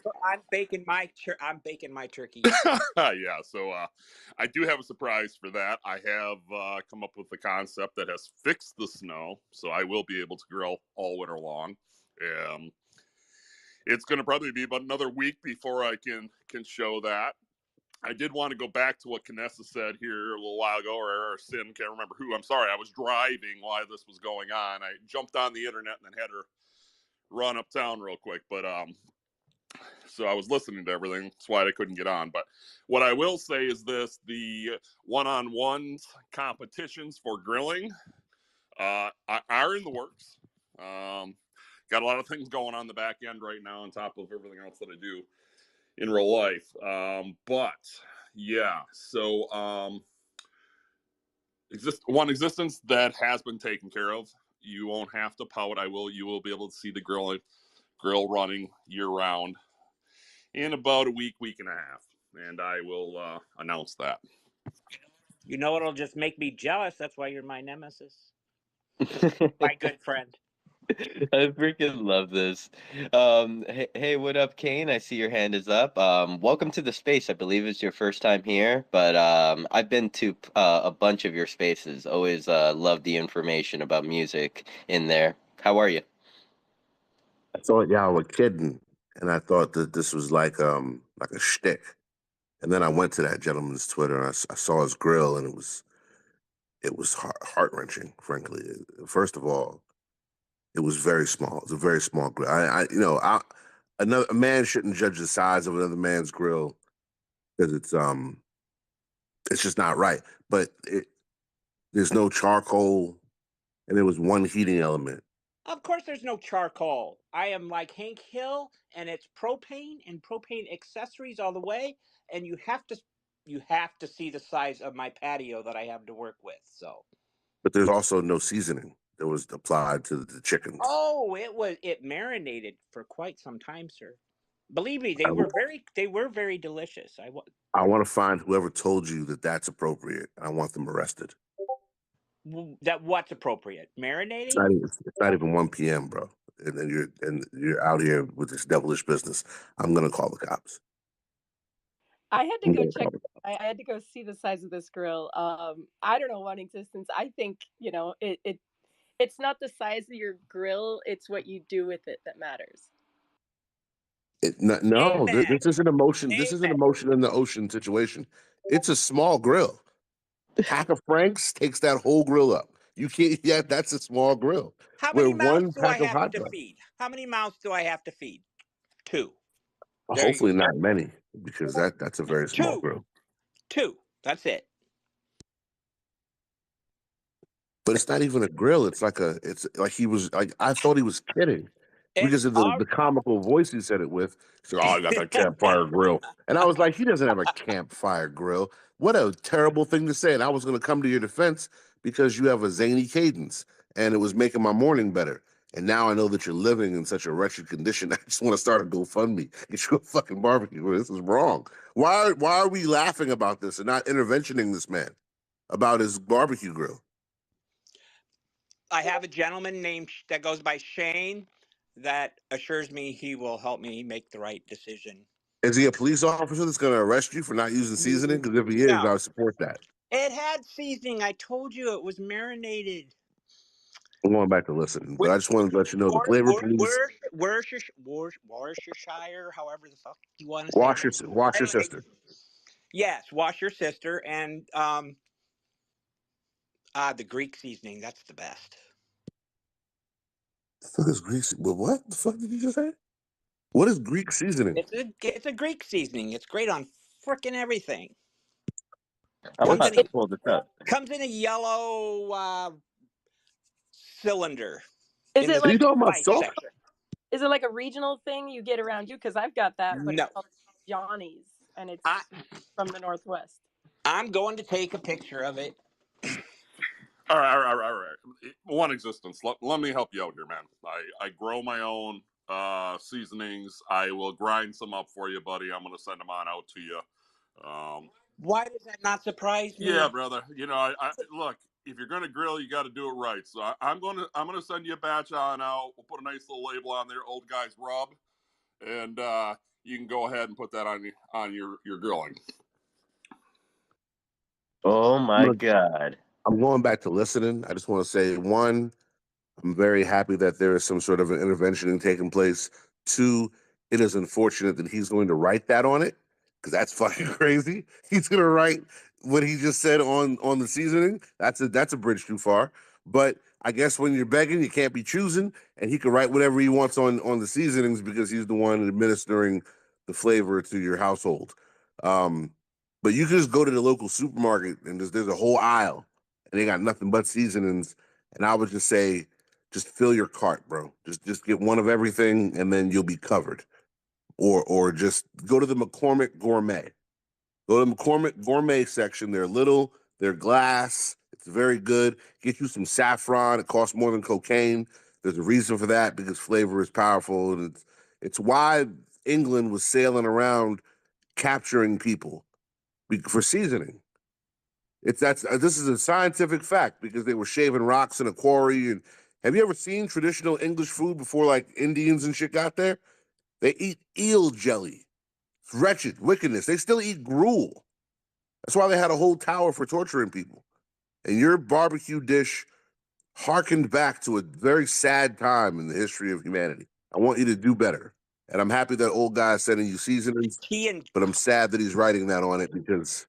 baking my turkey. Yeah, so I do have a surprise for that. I have come up with a concept that has fixed the snow, so I will be able to grill all winter long. Um, it's going to probably be about another week before I can show that. I did want to go back to what Canessa said here a little while ago, or Sin, can't remember who. I'm sorry, I was driving while this was going on. I jumped on the internet and then had to run uptown real quick. But so I was listening to everything. That's why I couldn't get on. But what I will say is this: the one-on-ones competitions for grilling are in the works. Got a lot of things going on the back end right now, on top of everything else that I do in real life. But yeah, so one existence that has been taken care of. You won't have to pout. You will be able to see the grill running year round in about a week and a half, and I will announce that. You know it'll just make me jealous. That's why you're my nemesis, my good friend. I freaking love this. Hey, what up, Kane? I see your hand is up. Welcome to the space. I believe it's your first time here, but I've been to a bunch of your spaces. Always love the information about music in there. How are you? I thought y'all were kidding, and I thought that this was like a shtick. And then I went to that gentleman's Twitter and I saw his grill, and it was heart wrenching. Frankly, first of all, it was very small. It's a very small grill. A man shouldn't judge the size of another man's grill because it's just not right. But there's no charcoal, and there was one heating element. Of course, there's no charcoal. I am like Hank Hill, and it's propane and propane accessories all the way. And you have to see the size of my patio that I have to work with. So, But there's also no seasoning that was applied to the chickens. oh, it marinated for quite some time, sir. Believe me, I, they were very delicious. I want to find whoever told you that that's appropriate. I want them arrested. That what's appropriate? It's Marinating? not even, it's not even 1 p.m., bro. And you're out here with this devilish business. I'm gonna call the cops. I had to I'm go gonna check. call the I had to go see the size of this grill. I don't know what existence. I think it's not the size of your grill. It's what you do with it that matters. No, Amen. this isn't emotion. This isn't Amen. emotion in the ocean situation. It's a small grill. Pack of Franks takes that whole grill up. You can't. Yeah, that's a small grill. How Where many mouths one do I pack of have hot to dogs. feed? How many mouths do I have to feed? Two. There you Hopefully go. not many, because that's a very small Two. grill. Two. That's it. But it's not even a grill. It's like he was like, I thought he was kidding It's because of all. the comical voice he said it with. He said, "Oh, I got that campfire grill," and I was like, he doesn't have a campfire grill. What a terrible thing to say. And I was going to come to your defense because you have a zany cadence, and it was making my morning better. And now I know that you're living in such a wretched condition. I just want to start a GoFundMe. Get you a fucking barbecue. This is wrong. Why are we laughing about this and not interventioning this man about his barbecue grill? I have a gentleman named that goes by Shane that assures me he will help me make the right decision. Is he a police officer that's going to arrest you for not using seasoning? Because if he is, No, I would support that. it had seasoning. I told you it was marinated. I'm going back to listen, but With I just wanted to let you know the flavor, please. Worcestershire, however the fuck you want to say that. Wash your Anyway, sister. yes, wash your sister and the Greek seasoning. That's the best. The fuck is Greek? Well, what the fuck did you just say? What is Greek seasoning? It's a Greek seasoning. It's great on frickin' everything. I'm Comes What's in about a to pull this up. comes in a yellow cylinder Is in it the are you like talking about? spice Salt? section. is it like a regional thing you get around you? Because I've got that, but it's No, called Johnny's and I it's from the Northwest. I'm going to take a picture of it. All right. One existence. Let me help you out here, man. I grow my own seasonings. I will grind some up for you, buddy. I'm gonna send them on out to you. Um, Why does that not surprise yeah, me? brother. You know, I look. If you're gonna grill, you got to do it right. So I'm gonna send you a batch on out. We'll put a nice little label on there, Old Guy's Rub, and you can go ahead and put that on your grilling. Oh my God. I'm going back to listening. I just want to say, one, I'm very happy that there is some sort of an intervention taking place. Two, it is unfortunate that he's going to write that on it because that's fucking crazy. He's going to write what he just said on the seasoning. That's a bridge too far. But I guess when you're begging, you can't be choosing, and he can write whatever he wants on the seasonings because he's the one administering the flavor to your household. Um, but you can just go to the local supermarket and there's a whole aisle, and they got nothing but seasonings. And I would just say, just fill your cart, bro. Just get one of everything, and then you'll be covered. Or just go to the McCormick Gourmet. Go to the McCormick Gourmet section. They're little, they're glass. It's very good. Get you some saffron. It costs more than cocaine. There's a reason for that because flavor is powerful, and it's why England was sailing around capturing people for seasoning. This is a scientific fact because they were shaving rocks in a quarry. And have you ever seen traditional English food before, like Indians and shit got there? They eat eel jelly. It's wretched wickedness. They still eat gruel. That's why they had a whole tower for torturing people. And your barbecue dish harkened back to a very sad time in the history of humanity. I want you to do better. And I'm happy that old guy is sending you seasonings, Tea and but I'm sad that he's writing that on it because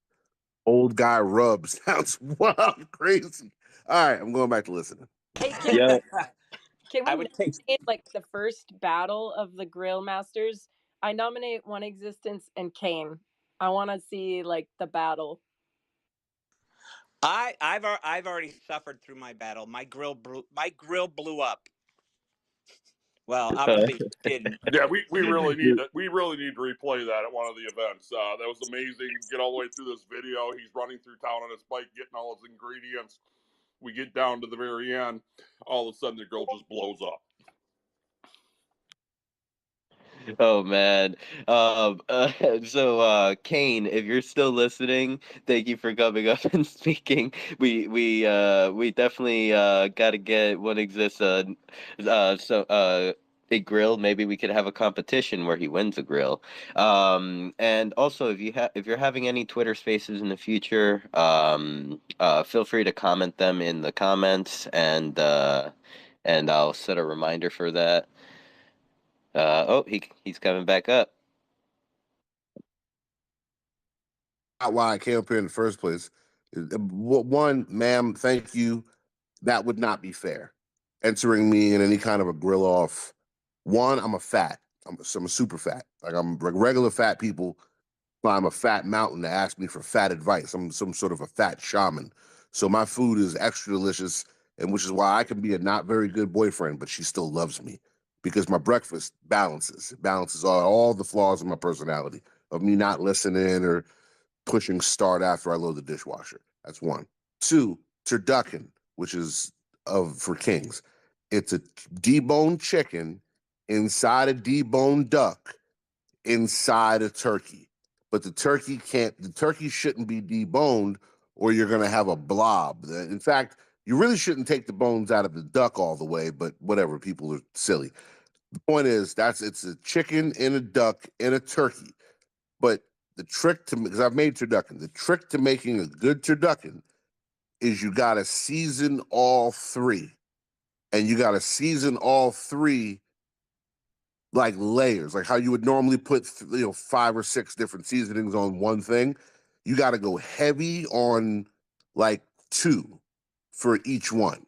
Old Guy Rub sounds wild, crazy. All right, I'm going back to listening. Hey, Yo, can I we would take. nominate like the first battle of the Grill Masters? I nominate One Existence and Kane. I want to see like the battle. I've already suffered through my battle. My grill blew up. Well, obviously it didn't. Yeah, we really need to replay that at one of the events. That was amazing. Get all the way through this video. He's running through town on his bike, getting all his ingredients. We get down to the very end. All of a sudden, the grill just blows up. oh man. Kane, if you're still listening, thank you for coming up and speaking. We definitely got to get what exists. A grill. Maybe we could have a competition where he wins a grill. And also, if you're having any Twitter Spaces in the future, feel free to comment them in the comments, and I'll set a reminder for that. He's coming back up. Not why I came up here in the first place. One, ma'am, thank you. That would not be fair. Entering me in any kind of a grill off. One, I'm a fat. I'm super fat. Like I'm like regular fat people climb a fat mountain to ask me for fat advice. I'm some sort of a fat shaman. So my food is extra delicious, and which is why I can be a not very good boyfriend, but she still loves me because my breakfast balances all the flaws of my personality of me not listening or pushing start after I load the dishwasher. That's one. Two, turducken, which is of for kings. It's a deboned chicken inside a deboned duck inside a turkey. But the turkey shouldn't be deboned or you're going to have a blob. In fact, you really shouldn't take the bones out of the duck all the way, but whatever, people are silly. The point is it's a chicken in a duck in a turkey. But the trick to, because I've made turducken, the trick to making a good turducken is you got to season all three. And you got to season all three like layers, like how you would normally put 5 or 6 different seasonings on one thing. You got to go heavy on like 2 for each one,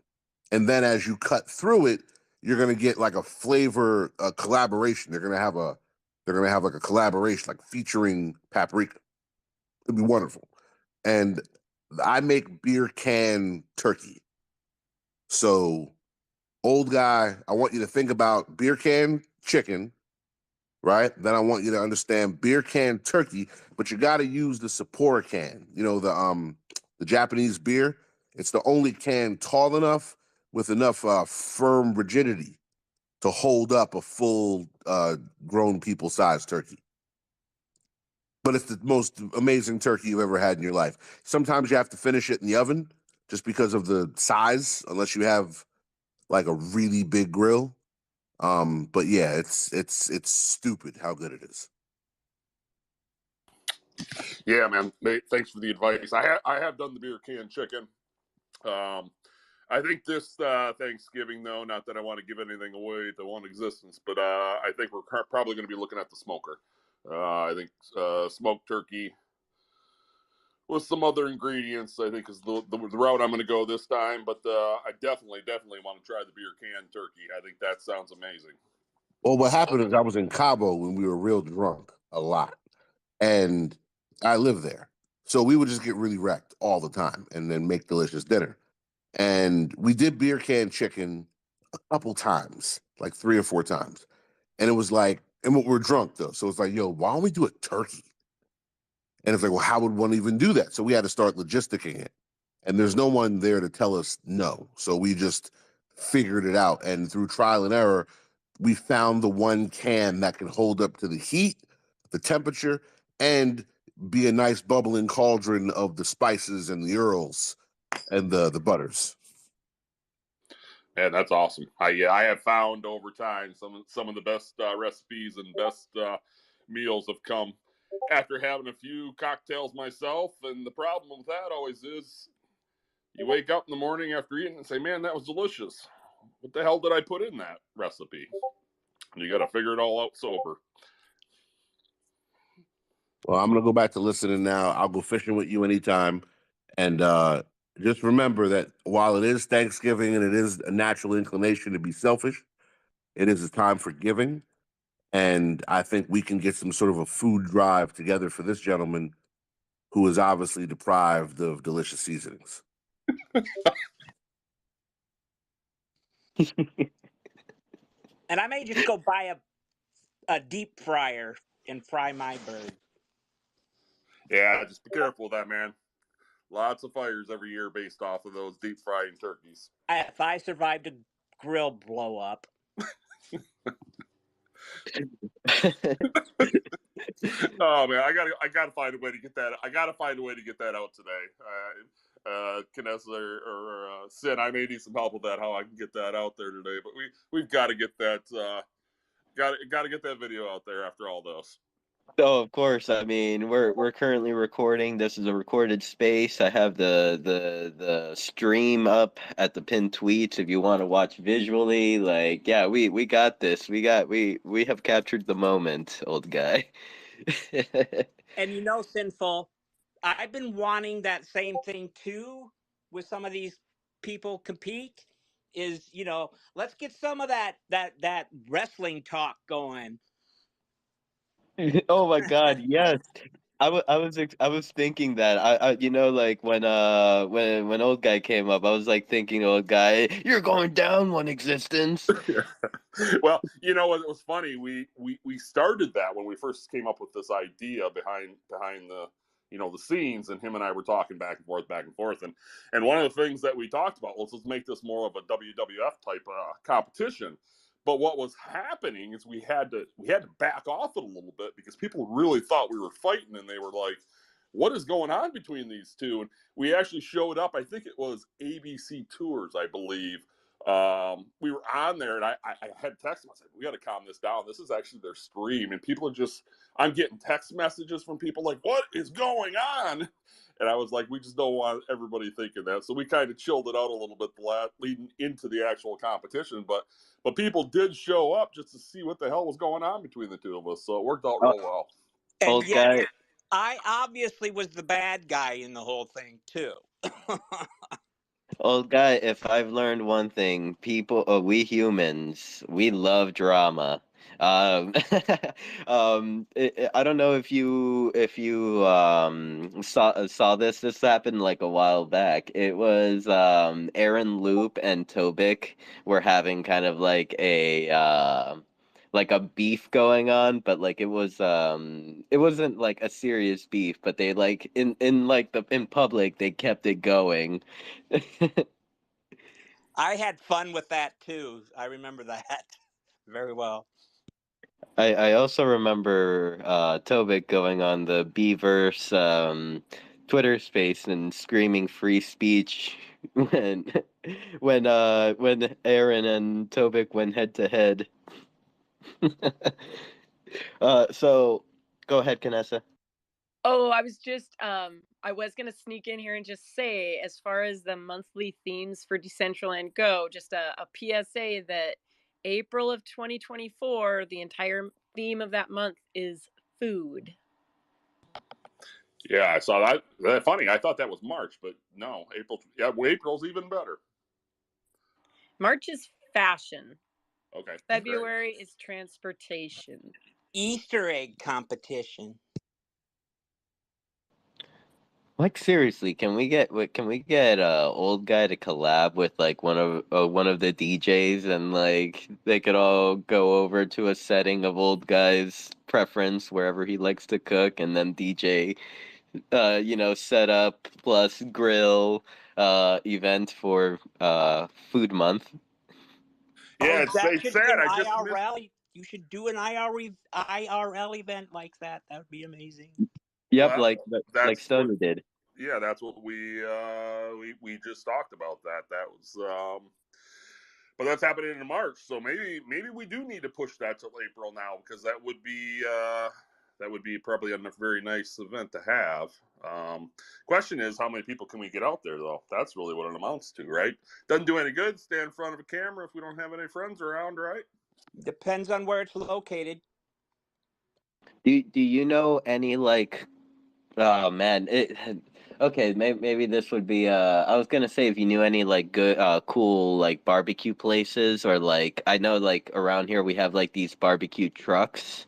and then as you cut through it, you're gonna get like a flavor collaboration. They're gonna have like a collaboration, like featuring paprika. It'd be wonderful. And I make beer can turkey. So, old guy, I want you to think about beer can chicken, right? Then I want you to understand beer can turkey, but you got to use the Sapporo can. You know the Japanese beer. It's the only can tall enough with enough firm rigidity to hold up a full grown people size turkey. But it's the most amazing turkey you've ever had in your life. Sometimes you have to finish it in the oven just because of the size, unless you have like a really big grill. But yeah, it's stupid how good it is. Yeah, man. Thanks for the advice. I have done the beer can chicken. I think this Thanksgiving, though, not that I want to give anything away to one existence, but I think we're probably going to be looking at the smoker. I think smoked turkey with some other ingredients, I think, is the route I'm going to go this time. But I definitely want to try the beer can turkey. I think that sounds amazing. Well, what happened is I was in Cabo when we were real drunk a lot, and I lived there. So we would just get really wrecked all the time and then make delicious dinner. And we did beer can chicken a couple times, like 3 or 4 times. And it was like, and we're drunk though. So it's like, yo, why don't we do a turkey? And it's like, well, how would one even do that? So we had to start logisticking it. And there's no one there to tell us no. So we just figured it out. And through trial and error, we found the one can that can hold up to the heat, the temperature, and be a nice bubbling cauldron of the spices and the earls and the butters. Man, that's awesome. I have found over time some of the best recipes and best meals have come after having a few cocktails myself. And the problem with that always is you wake up in the morning after eating and say, "Man, that was delicious. What the hell did I put in that recipe?" And you got to figure it all out sober. Well, I'm gonna go back to listening now. I'll go fishing with you anytime. And just remember that while it is Thanksgiving and it is a natural inclination to be selfish, it is a time for giving. And I think we can get some sort of a food drive together for this gentleman who is obviously deprived of delicious seasonings. And I may just go buy a deep fryer and fry my bird. Yeah, just be careful with that, man. Lots of fires every year based off of those deep frying turkeys. If I survived a grill blow up. Oh man, I gotta find a way to get that. I gotta find a way to get that out today. Knessa or Sin, I may need some help with that. How I can get that out there today, but we've got to get that. Got to get that video out there after all this. Oh, of course. I mean, we're currently recording. This is a recorded space. I have the stream up at the pinned tweets if you want to watch visually. Like, yeah, we got this. We have captured the moment, old guy. And Sinful, I've been wanting that same thing too with some of these people compete is, let's get some of that wrestling talk going. Oh my God, yes. I was thinking that you know, like when old guy came up, I was like thinking, old guy, you're going down one existence. Well, you know, it was funny. We started that when we first came up with this idea behind the the scenes, and him and I were talking back and forth, and one of the things that we talked about was let's make this more of a WWF type competition. But what was happening is we had to back off it a little bit because people really thought we were fighting, and they were like, "What is going on between these two?" And we actually showed up. I think it was ABC Tours, I believe. We were on there, and I had text them. I said, "We got to calm this down. This is actually their stream, and people are just. I'm getting text messages from people like, "What is going on?" And I was like, "We just don't want everybody thinking that." So we kind of chilled it out a little bit leading into the actual competition, but people did show up just to see what the hell was going on between the two of us. So it worked out Uh, real well. And Old yet, guy, I obviously was the bad guy in the whole thing too. Old guy, if I've learned one thing, we humans, we love drama. Um, I don't know if you saw this. This happened like a while back. It was Aaron Loop and Tobik were having kind of like a beef going on, but like it wasn't like a serious beef, but they like in like the in public they kept it going. I had fun with that too. I remember that very well. I also remember Tobik going on the Beaverse Twitter space and screaming free speech when when Aaron and Tobik went head to head. So go ahead, Kanessa. Oh, I was gonna sneak in here and just say, as far as the monthly themes for Decentraland go, just a PSA that April of 2024, the entire theme of that month is food. Yeah, I saw that. That's funny. I thought that was March, but no, April. Yeah, well, April's even better. March is fashion. Okay, great. February is transportation. Easter egg competition. Like seriously, can we get old guy to collab with like one of the DJs and like they could all go over to a setting of old guy's preference wherever he likes to cook and then DJ you know setup plus grill event for food month. Yeah, Oh, that it's should be sad. an I just missed. IRL. You should do an IRL event like that. That would be amazing. Yep, Well, like that's what. Stony did. Yeah, that's what we just talked about. That was. But that's happening in March, so maybe we do need to push that to April now because that would be probably a very nice event to have. Question is, how many people can we get out there though? That's really what it amounts to, right? Doesn't do any good stand in front of a camera if we don't have any friends around, right? Depends on where it's located. Do you know any like oh man, it okay, maybe this would be I was gonna say if you knew any like good cool like barbecue places or like I know like around here we have like these barbecue trucks.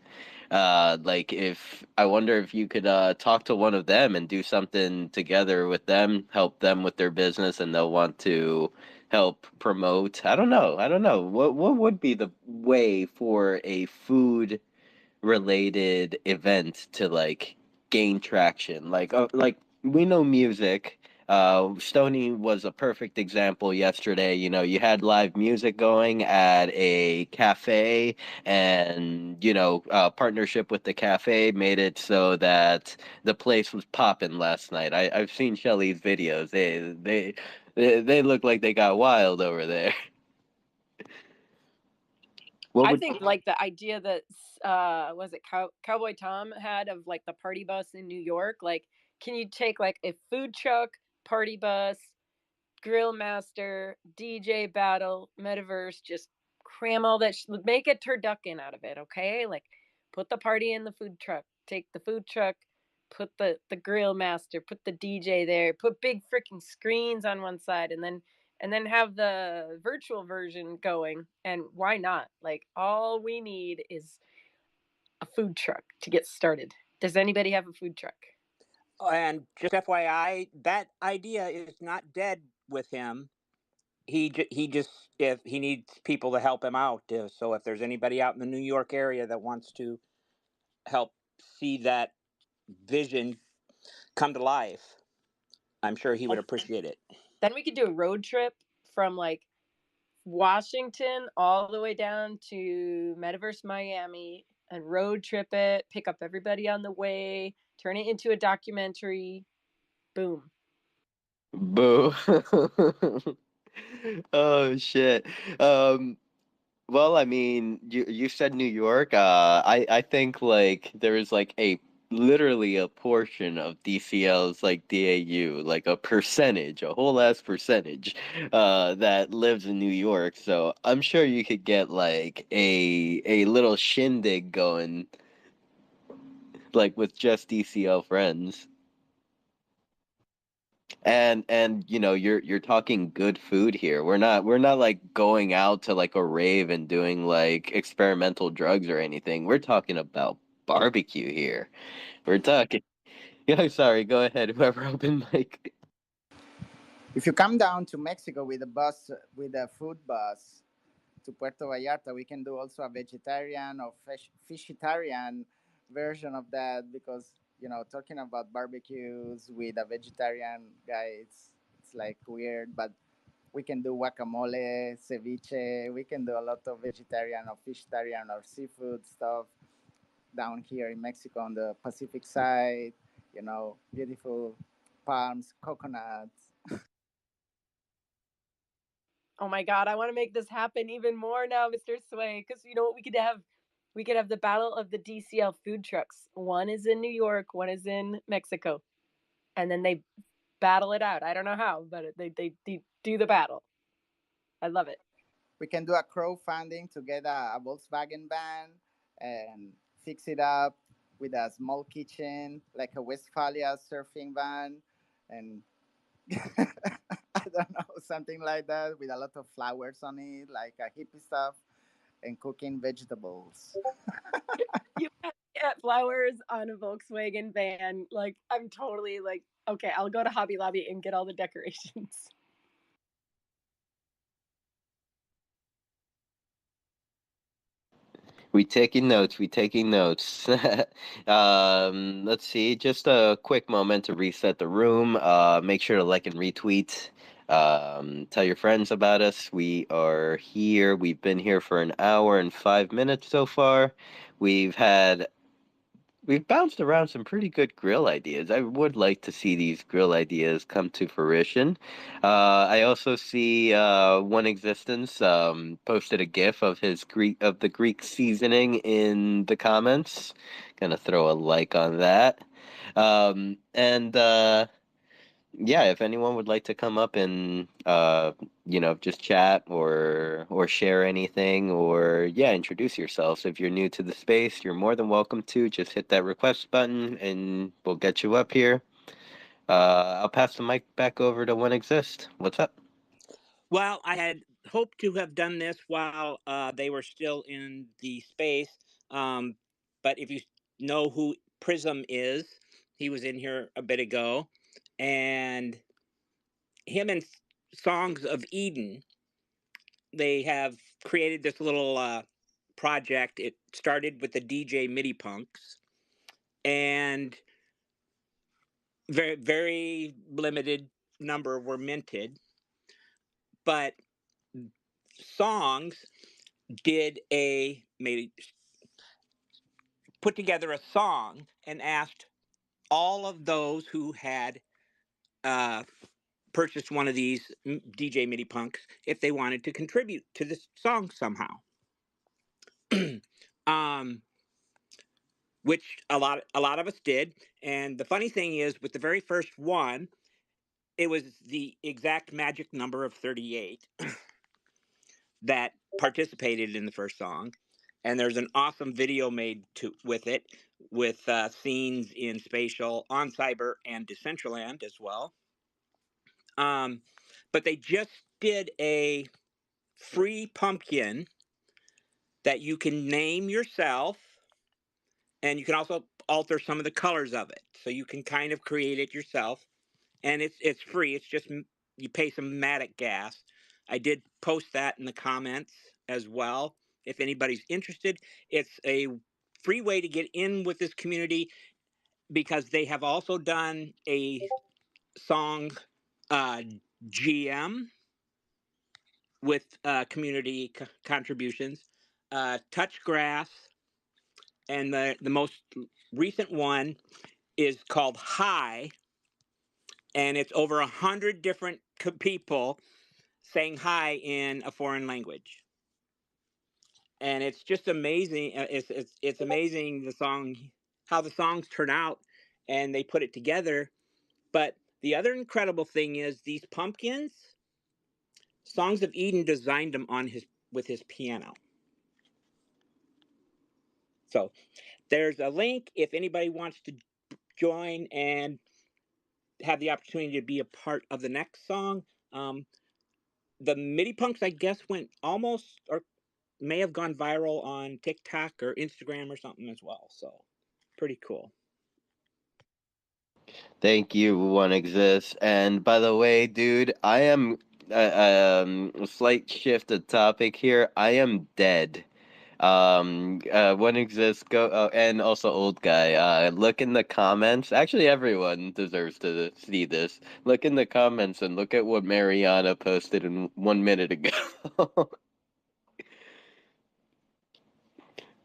Like if I wonder if you could talk to one of them and do something together with them, help them with their business and they'll want to help promote. I don't know. I don't know. What would be the way for a food related event to like gain traction. Like we know music. Stony was a perfect example yesterday. You know, you had live music going at a cafe, and you know, partnership with the cafe made it so that the place was popping last night. I've seen Shelly's videos. They look like they got wild over there. What I would think like the idea that was it Cowboy Tom had of like the party bus in New York. Like, can you take like a food truck, party bus, grill master, DJ battle, metaverse, just cram all that, make a turducken out of it, okay? Like, put the party in the food truck, take the food truck, put the grill master, put the DJ there, put big freaking screens on one side, and then have the virtual version going. And why not? Like, all we need is a food truck to get started. Does anybody have a food truck? And just FYI, that idea is not dead with him. He just, if he needs people to help him out. So if there's anybody out in the New York area that wants to help see that vision come to life, I'm sure he would appreciate it. Then we could do a road trip from like Washington all the way down to Metaverse Miami and road trip it, pick up everybody on the way, turn it into a documentary. Boom. Boo. Oh shit. Well, I mean, you said New York. I think like there is like a literally a portion of DCL's like DAU, like a percentage, a whole ass percentage, that lives in New York. So I'm sure you could get like a little shindig going, like with just DCL friends. And you know you're talking good food here. We're not like going out to like a rave and doing like experimental drugs or anything. We're talking about barbecue here. We're talking. Yeah, sorry. Go ahead. Whoever opened mic. If you come down to Mexico with a bus, with a food bus to Puerto Vallarta, we can do also a vegetarian or fishitarian version of that, because talking about barbecues with a vegetarian guy, it's like weird, but we can do guacamole, ceviche. We can do a lot of vegetarian or fishitarian or seafood stuff down here in Mexico on the Pacific side. Beautiful palms, coconuts. Oh my god, I want to make this happen even more now, Mr. Sway, because you know what we could have? We could have the battle of the DCL food trucks. One is in New York, one is in Mexico. And then they battle it out. I don't know how, but they do the battle. I love it. We can do a crowdfunding to get a Volkswagen van and fix it up with a small kitchen, like a Westphalia surfing van, and I don't know, something like that with a lot of flowers on it, like a hippie stuff, and cooking vegetables. You get flowers on a Volkswagen van. Like, I'm totally like, okay, I'll go to Hobby Lobby and get all the decorations. We taking notes. We taking notes. Let's see. Just a quick moment to reset the room. Make sure to like and retweet. Tell your friends about us. We are here. We've been here for an hour and 5 minutes so far. We've had We've bounced around some pretty good grill ideas. I would like to see these grill ideas come to fruition. I also see One Existence posted a GIF of the Greek seasoning in the comments. Gonna throw a like on that. And yeah, if anyone would like to come up and just chat or share anything or yeah, introduce yourselves. If you're new to the space, you're more than welcome to just hit that request button and we'll get you up here. I'll pass the mic back over to One Exist. What's up? Well, I had hoped to have done this while they were still in the space. Um, but if you know who Prism is, he was in here a bit ago. And him and Songs of Eden, they have created this little project. It started with the DJ MIDI punks, and very, very limited number were minted. But Songs made put together a song and asked all of those who had uh, purchased one of these DJ MIDI punks if they wanted to contribute to this song somehow. um, which a lot of us did. And the funny thing is, with the very first one, it was the exact magic number of 38 that participated in the first song. And there's an awesome video made with it, with scenes in Spatial, on Cyber, and Decentraland as well. But they just did a free pumpkin that you can name yourself and you can also alter some of the colors of it, so you can kind of create it yourself. And it's free. It's just you pay some Matic gas. I did post that in the comments as well. If anybody's interested, it's a free way to get in with this community, because they have also done a song uh, GM with community contributions, Touch Grass, and the most recent one is called High, and it's over 100 different people saying hi in a foreign language, and it's just amazing. It's amazing the song, how the songs turn out, and they put it together. But the other incredible thing is these pumpkins. Songs of Eden designed them on his with his piano. So there's a link if anybody wants to join and have the opportunity to be a part of the next song. Um, the MIDI punks, I guess, went almost or may have gone viral on TikTok or Instagram or something as well. So pretty cool. Thank you, One Exists. And by the way, dude, I am a slight shift of topic here. I am dead. One Exists, go, and also old guy. Look in the comments. Actually, everyone deserves to see this. Look in the comments and look at what Mariana posted in 1 minute ago.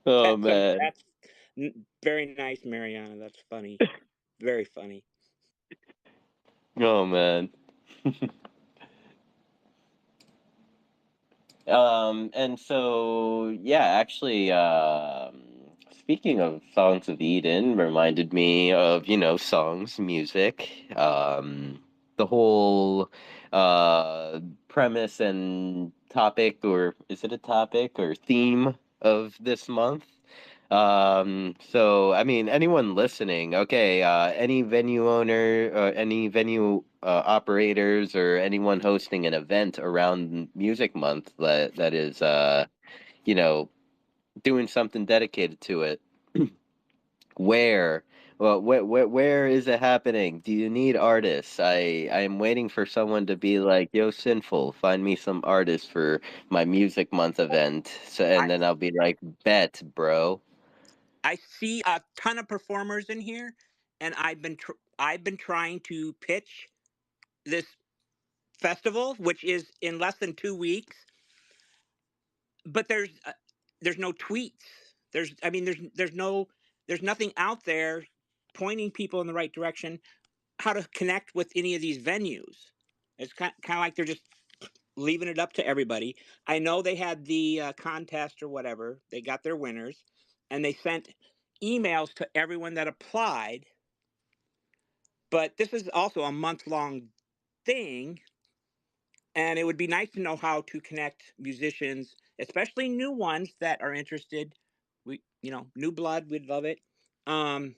Oh man. That's very nice, Mariana. That's funny. Very funny. Oh man. And so yeah, actually, speaking of Songs of Eden, reminded me of, songs, music, the whole premise and topic, or is it a topic or theme of this month? So I mean, anyone listening, okay, any venue owner, any venue operators, or anyone hosting an event around Music Month that is, you know, doing something dedicated to it. Where? Well, where is it happening? Do you need artists? I am waiting for someone to be like, "Yo, Sinful, find me some artists for my Music Month event." So, and I then I'll be like, "Bet, bro." I see a ton of performers in here, and I've been trying to pitch this festival, which is in less than 2 weeks. But there's no tweets. There's nothing out there pointing people in the right direction, how to connect with any of these venues. It's kind of like they're just leaving it up to everybody. I know they had the contest or whatever. They got their winners, and they sent emails to everyone that applied. But this is also a month long thing, and it would be nice to know how to connect musicians, especially new ones that are interested. New blood, we'd love it. Um,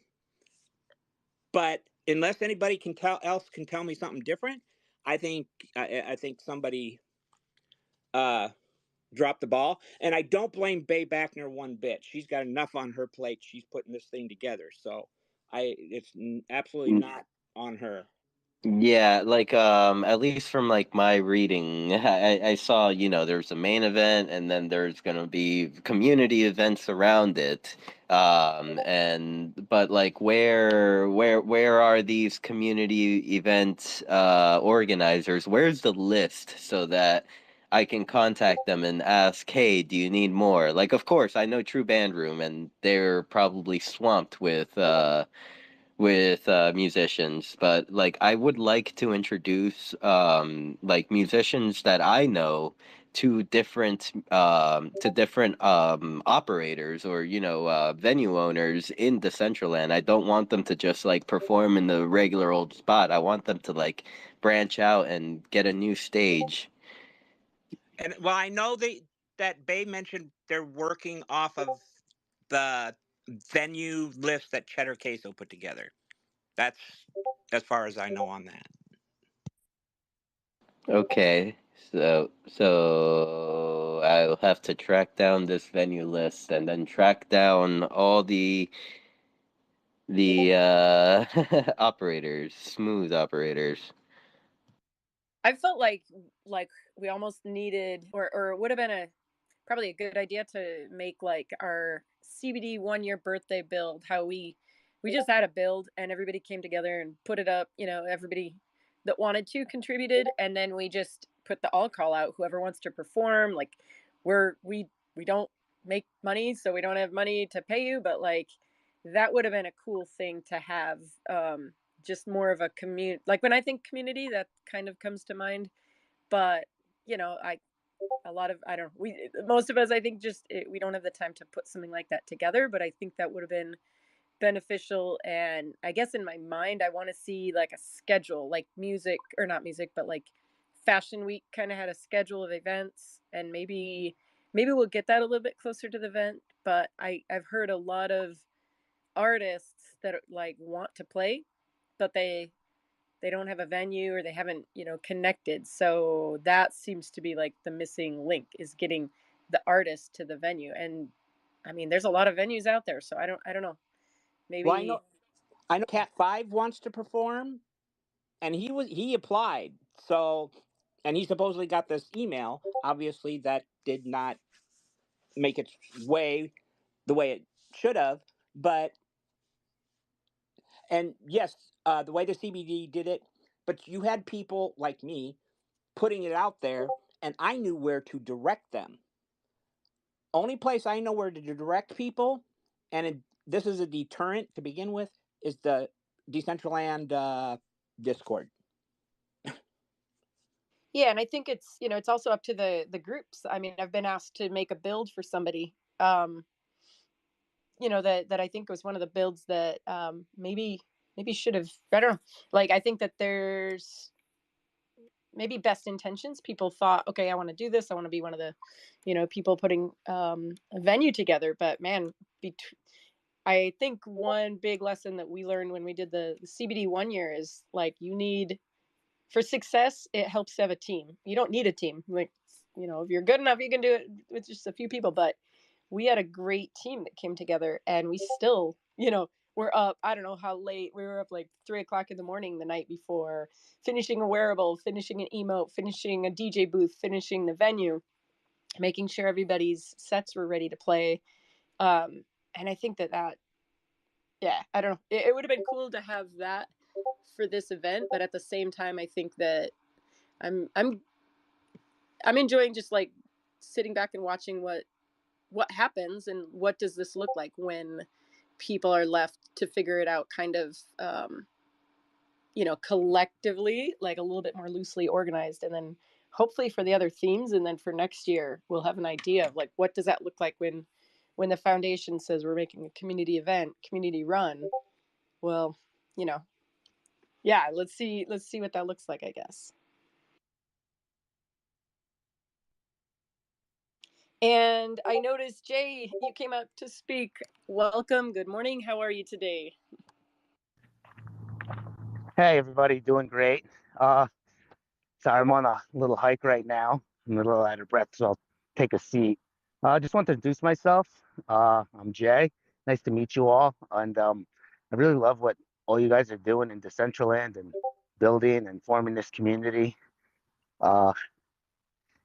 but unless anybody can tell me something different, I think I think somebody uh, dropped the ball, and I don't blame Bay Backner one bit. She's got enough on her plate. She's putting this thing together, so it's absolutely not on her. Yeah, like at least from like my reading, I saw, there's a main event and then there's gonna be community events around it. And but like where are these community event organizers? Where's the list so that I can contact them and ask, "Hey, do you need more?" Like, of course, I know True Band Room and they're probably swamped with musicians, but like I would like to introduce like musicians that I know to different operators or venue owners in Decentraland. I don't want them to just like perform in the regular old spot. I want them to like branch out and get a new stage. And well, I know that Bay mentioned they're working off of the venue list that Cheddar Queso put together. That's as far as I know on that. Okay, so I'll have to track down this venue list and then track down all the the operators, smooth operators. I felt like we almost needed, or it would have been a probably a good idea to make like our CBD 1 year birthday build. How we just had a build and everybody came together and put it up. You know, everybody that wanted to contributed, and then we just put the all call out. Whoever wants to perform, like we don't make money, so we don't have money to pay you, but like that would have been a cool thing to have. Just more of a community. Like when I think community, that kind of comes to mind. But you know, I a lot of I don't we most of us I think just we don't have the time to put something like that together. But I think that would have been beneficial. And I guess in my mind, I want to see like a schedule, like music or not music, but like Fashion Week kind of had a schedule of events, and maybe we'll get that a little bit closer to the event. But I've heard a lot of artists that like want to play, but they don't have a venue or they haven't connected. So that seems to be like the missing link, is getting the artist to the venue. And I mean, there's a lot of venues out there, so I don't know, Well, maybe. I know Cat 5 wants to perform, and he applied. So, and he supposedly got this email. Obviously, that did not make its way the way it should have. But and yes, the way the CBD did it, but you had people like me putting it out there, and I knew where to direct them. Only place I know where to direct people, and this is a deterrent to begin with, is the Decentraland Discord. Yeah, and I think it's also up to the groups. I mean, I've been asked to make a build for somebody, that I think was one of the builds that maybe should have, I don't know. Like, I think that there's maybe best intentions. People thought, okay, I want to do this. I want to be one of the, people putting a venue together. But man, I think one big lesson that we learned when we did the CBD 1 year is like, you need, for success, it helps to have a team. You don't need a team. Like, if you're good enough, you can do it with just a few people. But we had a great team that came together, and we still, we're up. I don't know how late we were up, like 3 o'clock in the morning the night before, finishing a wearable, finishing an emote, finishing a DJ booth, finishing the venue, making sure everybody's sets were ready to play. And I think that, yeah, I don't know. It would have been cool to have that for this event, but at the same time, I think that I'm I'm I'm enjoying just like sitting back and watching what happens, and what does this look like when people are left to figure it out, kind of collectively, like a little bit more loosely organized. And then hopefully for the other themes, and then for next year we'll have an idea of like, what does that look like when the foundation says we're making a community event, community run. Well, you know yeah, let's see what that looks like, I guess. And I noticed, Jay, you came up to speak. Welcome. Good morning. How are you today? Hey everybody, doing great. Uh, Sorry, I'm on a little hike right now. I'm a little out of breath, so I'll take a seat. I just want to introduce myself. I'm Jay. Nice to meet you all. And I really love what all you guys are doing in Decentraland and building and forming this community. Uh,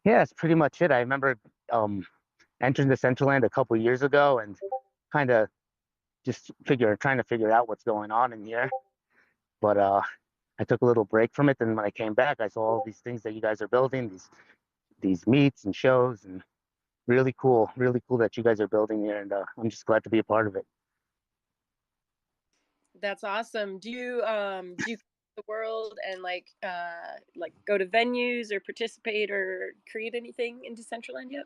yeah, that's pretty much it. I remember entering Decentraland a couple years ago and kind of just trying to figure out what's going on in here. But I took a little break from it, and when I came back, I saw all these things that you guys are building, these meets and shows, and really cool that you guys are building here, and I'm just glad to be a part of it. That's awesome. Do you the world and like go to venues or participate or create anything in Decentraland yet?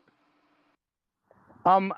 Um,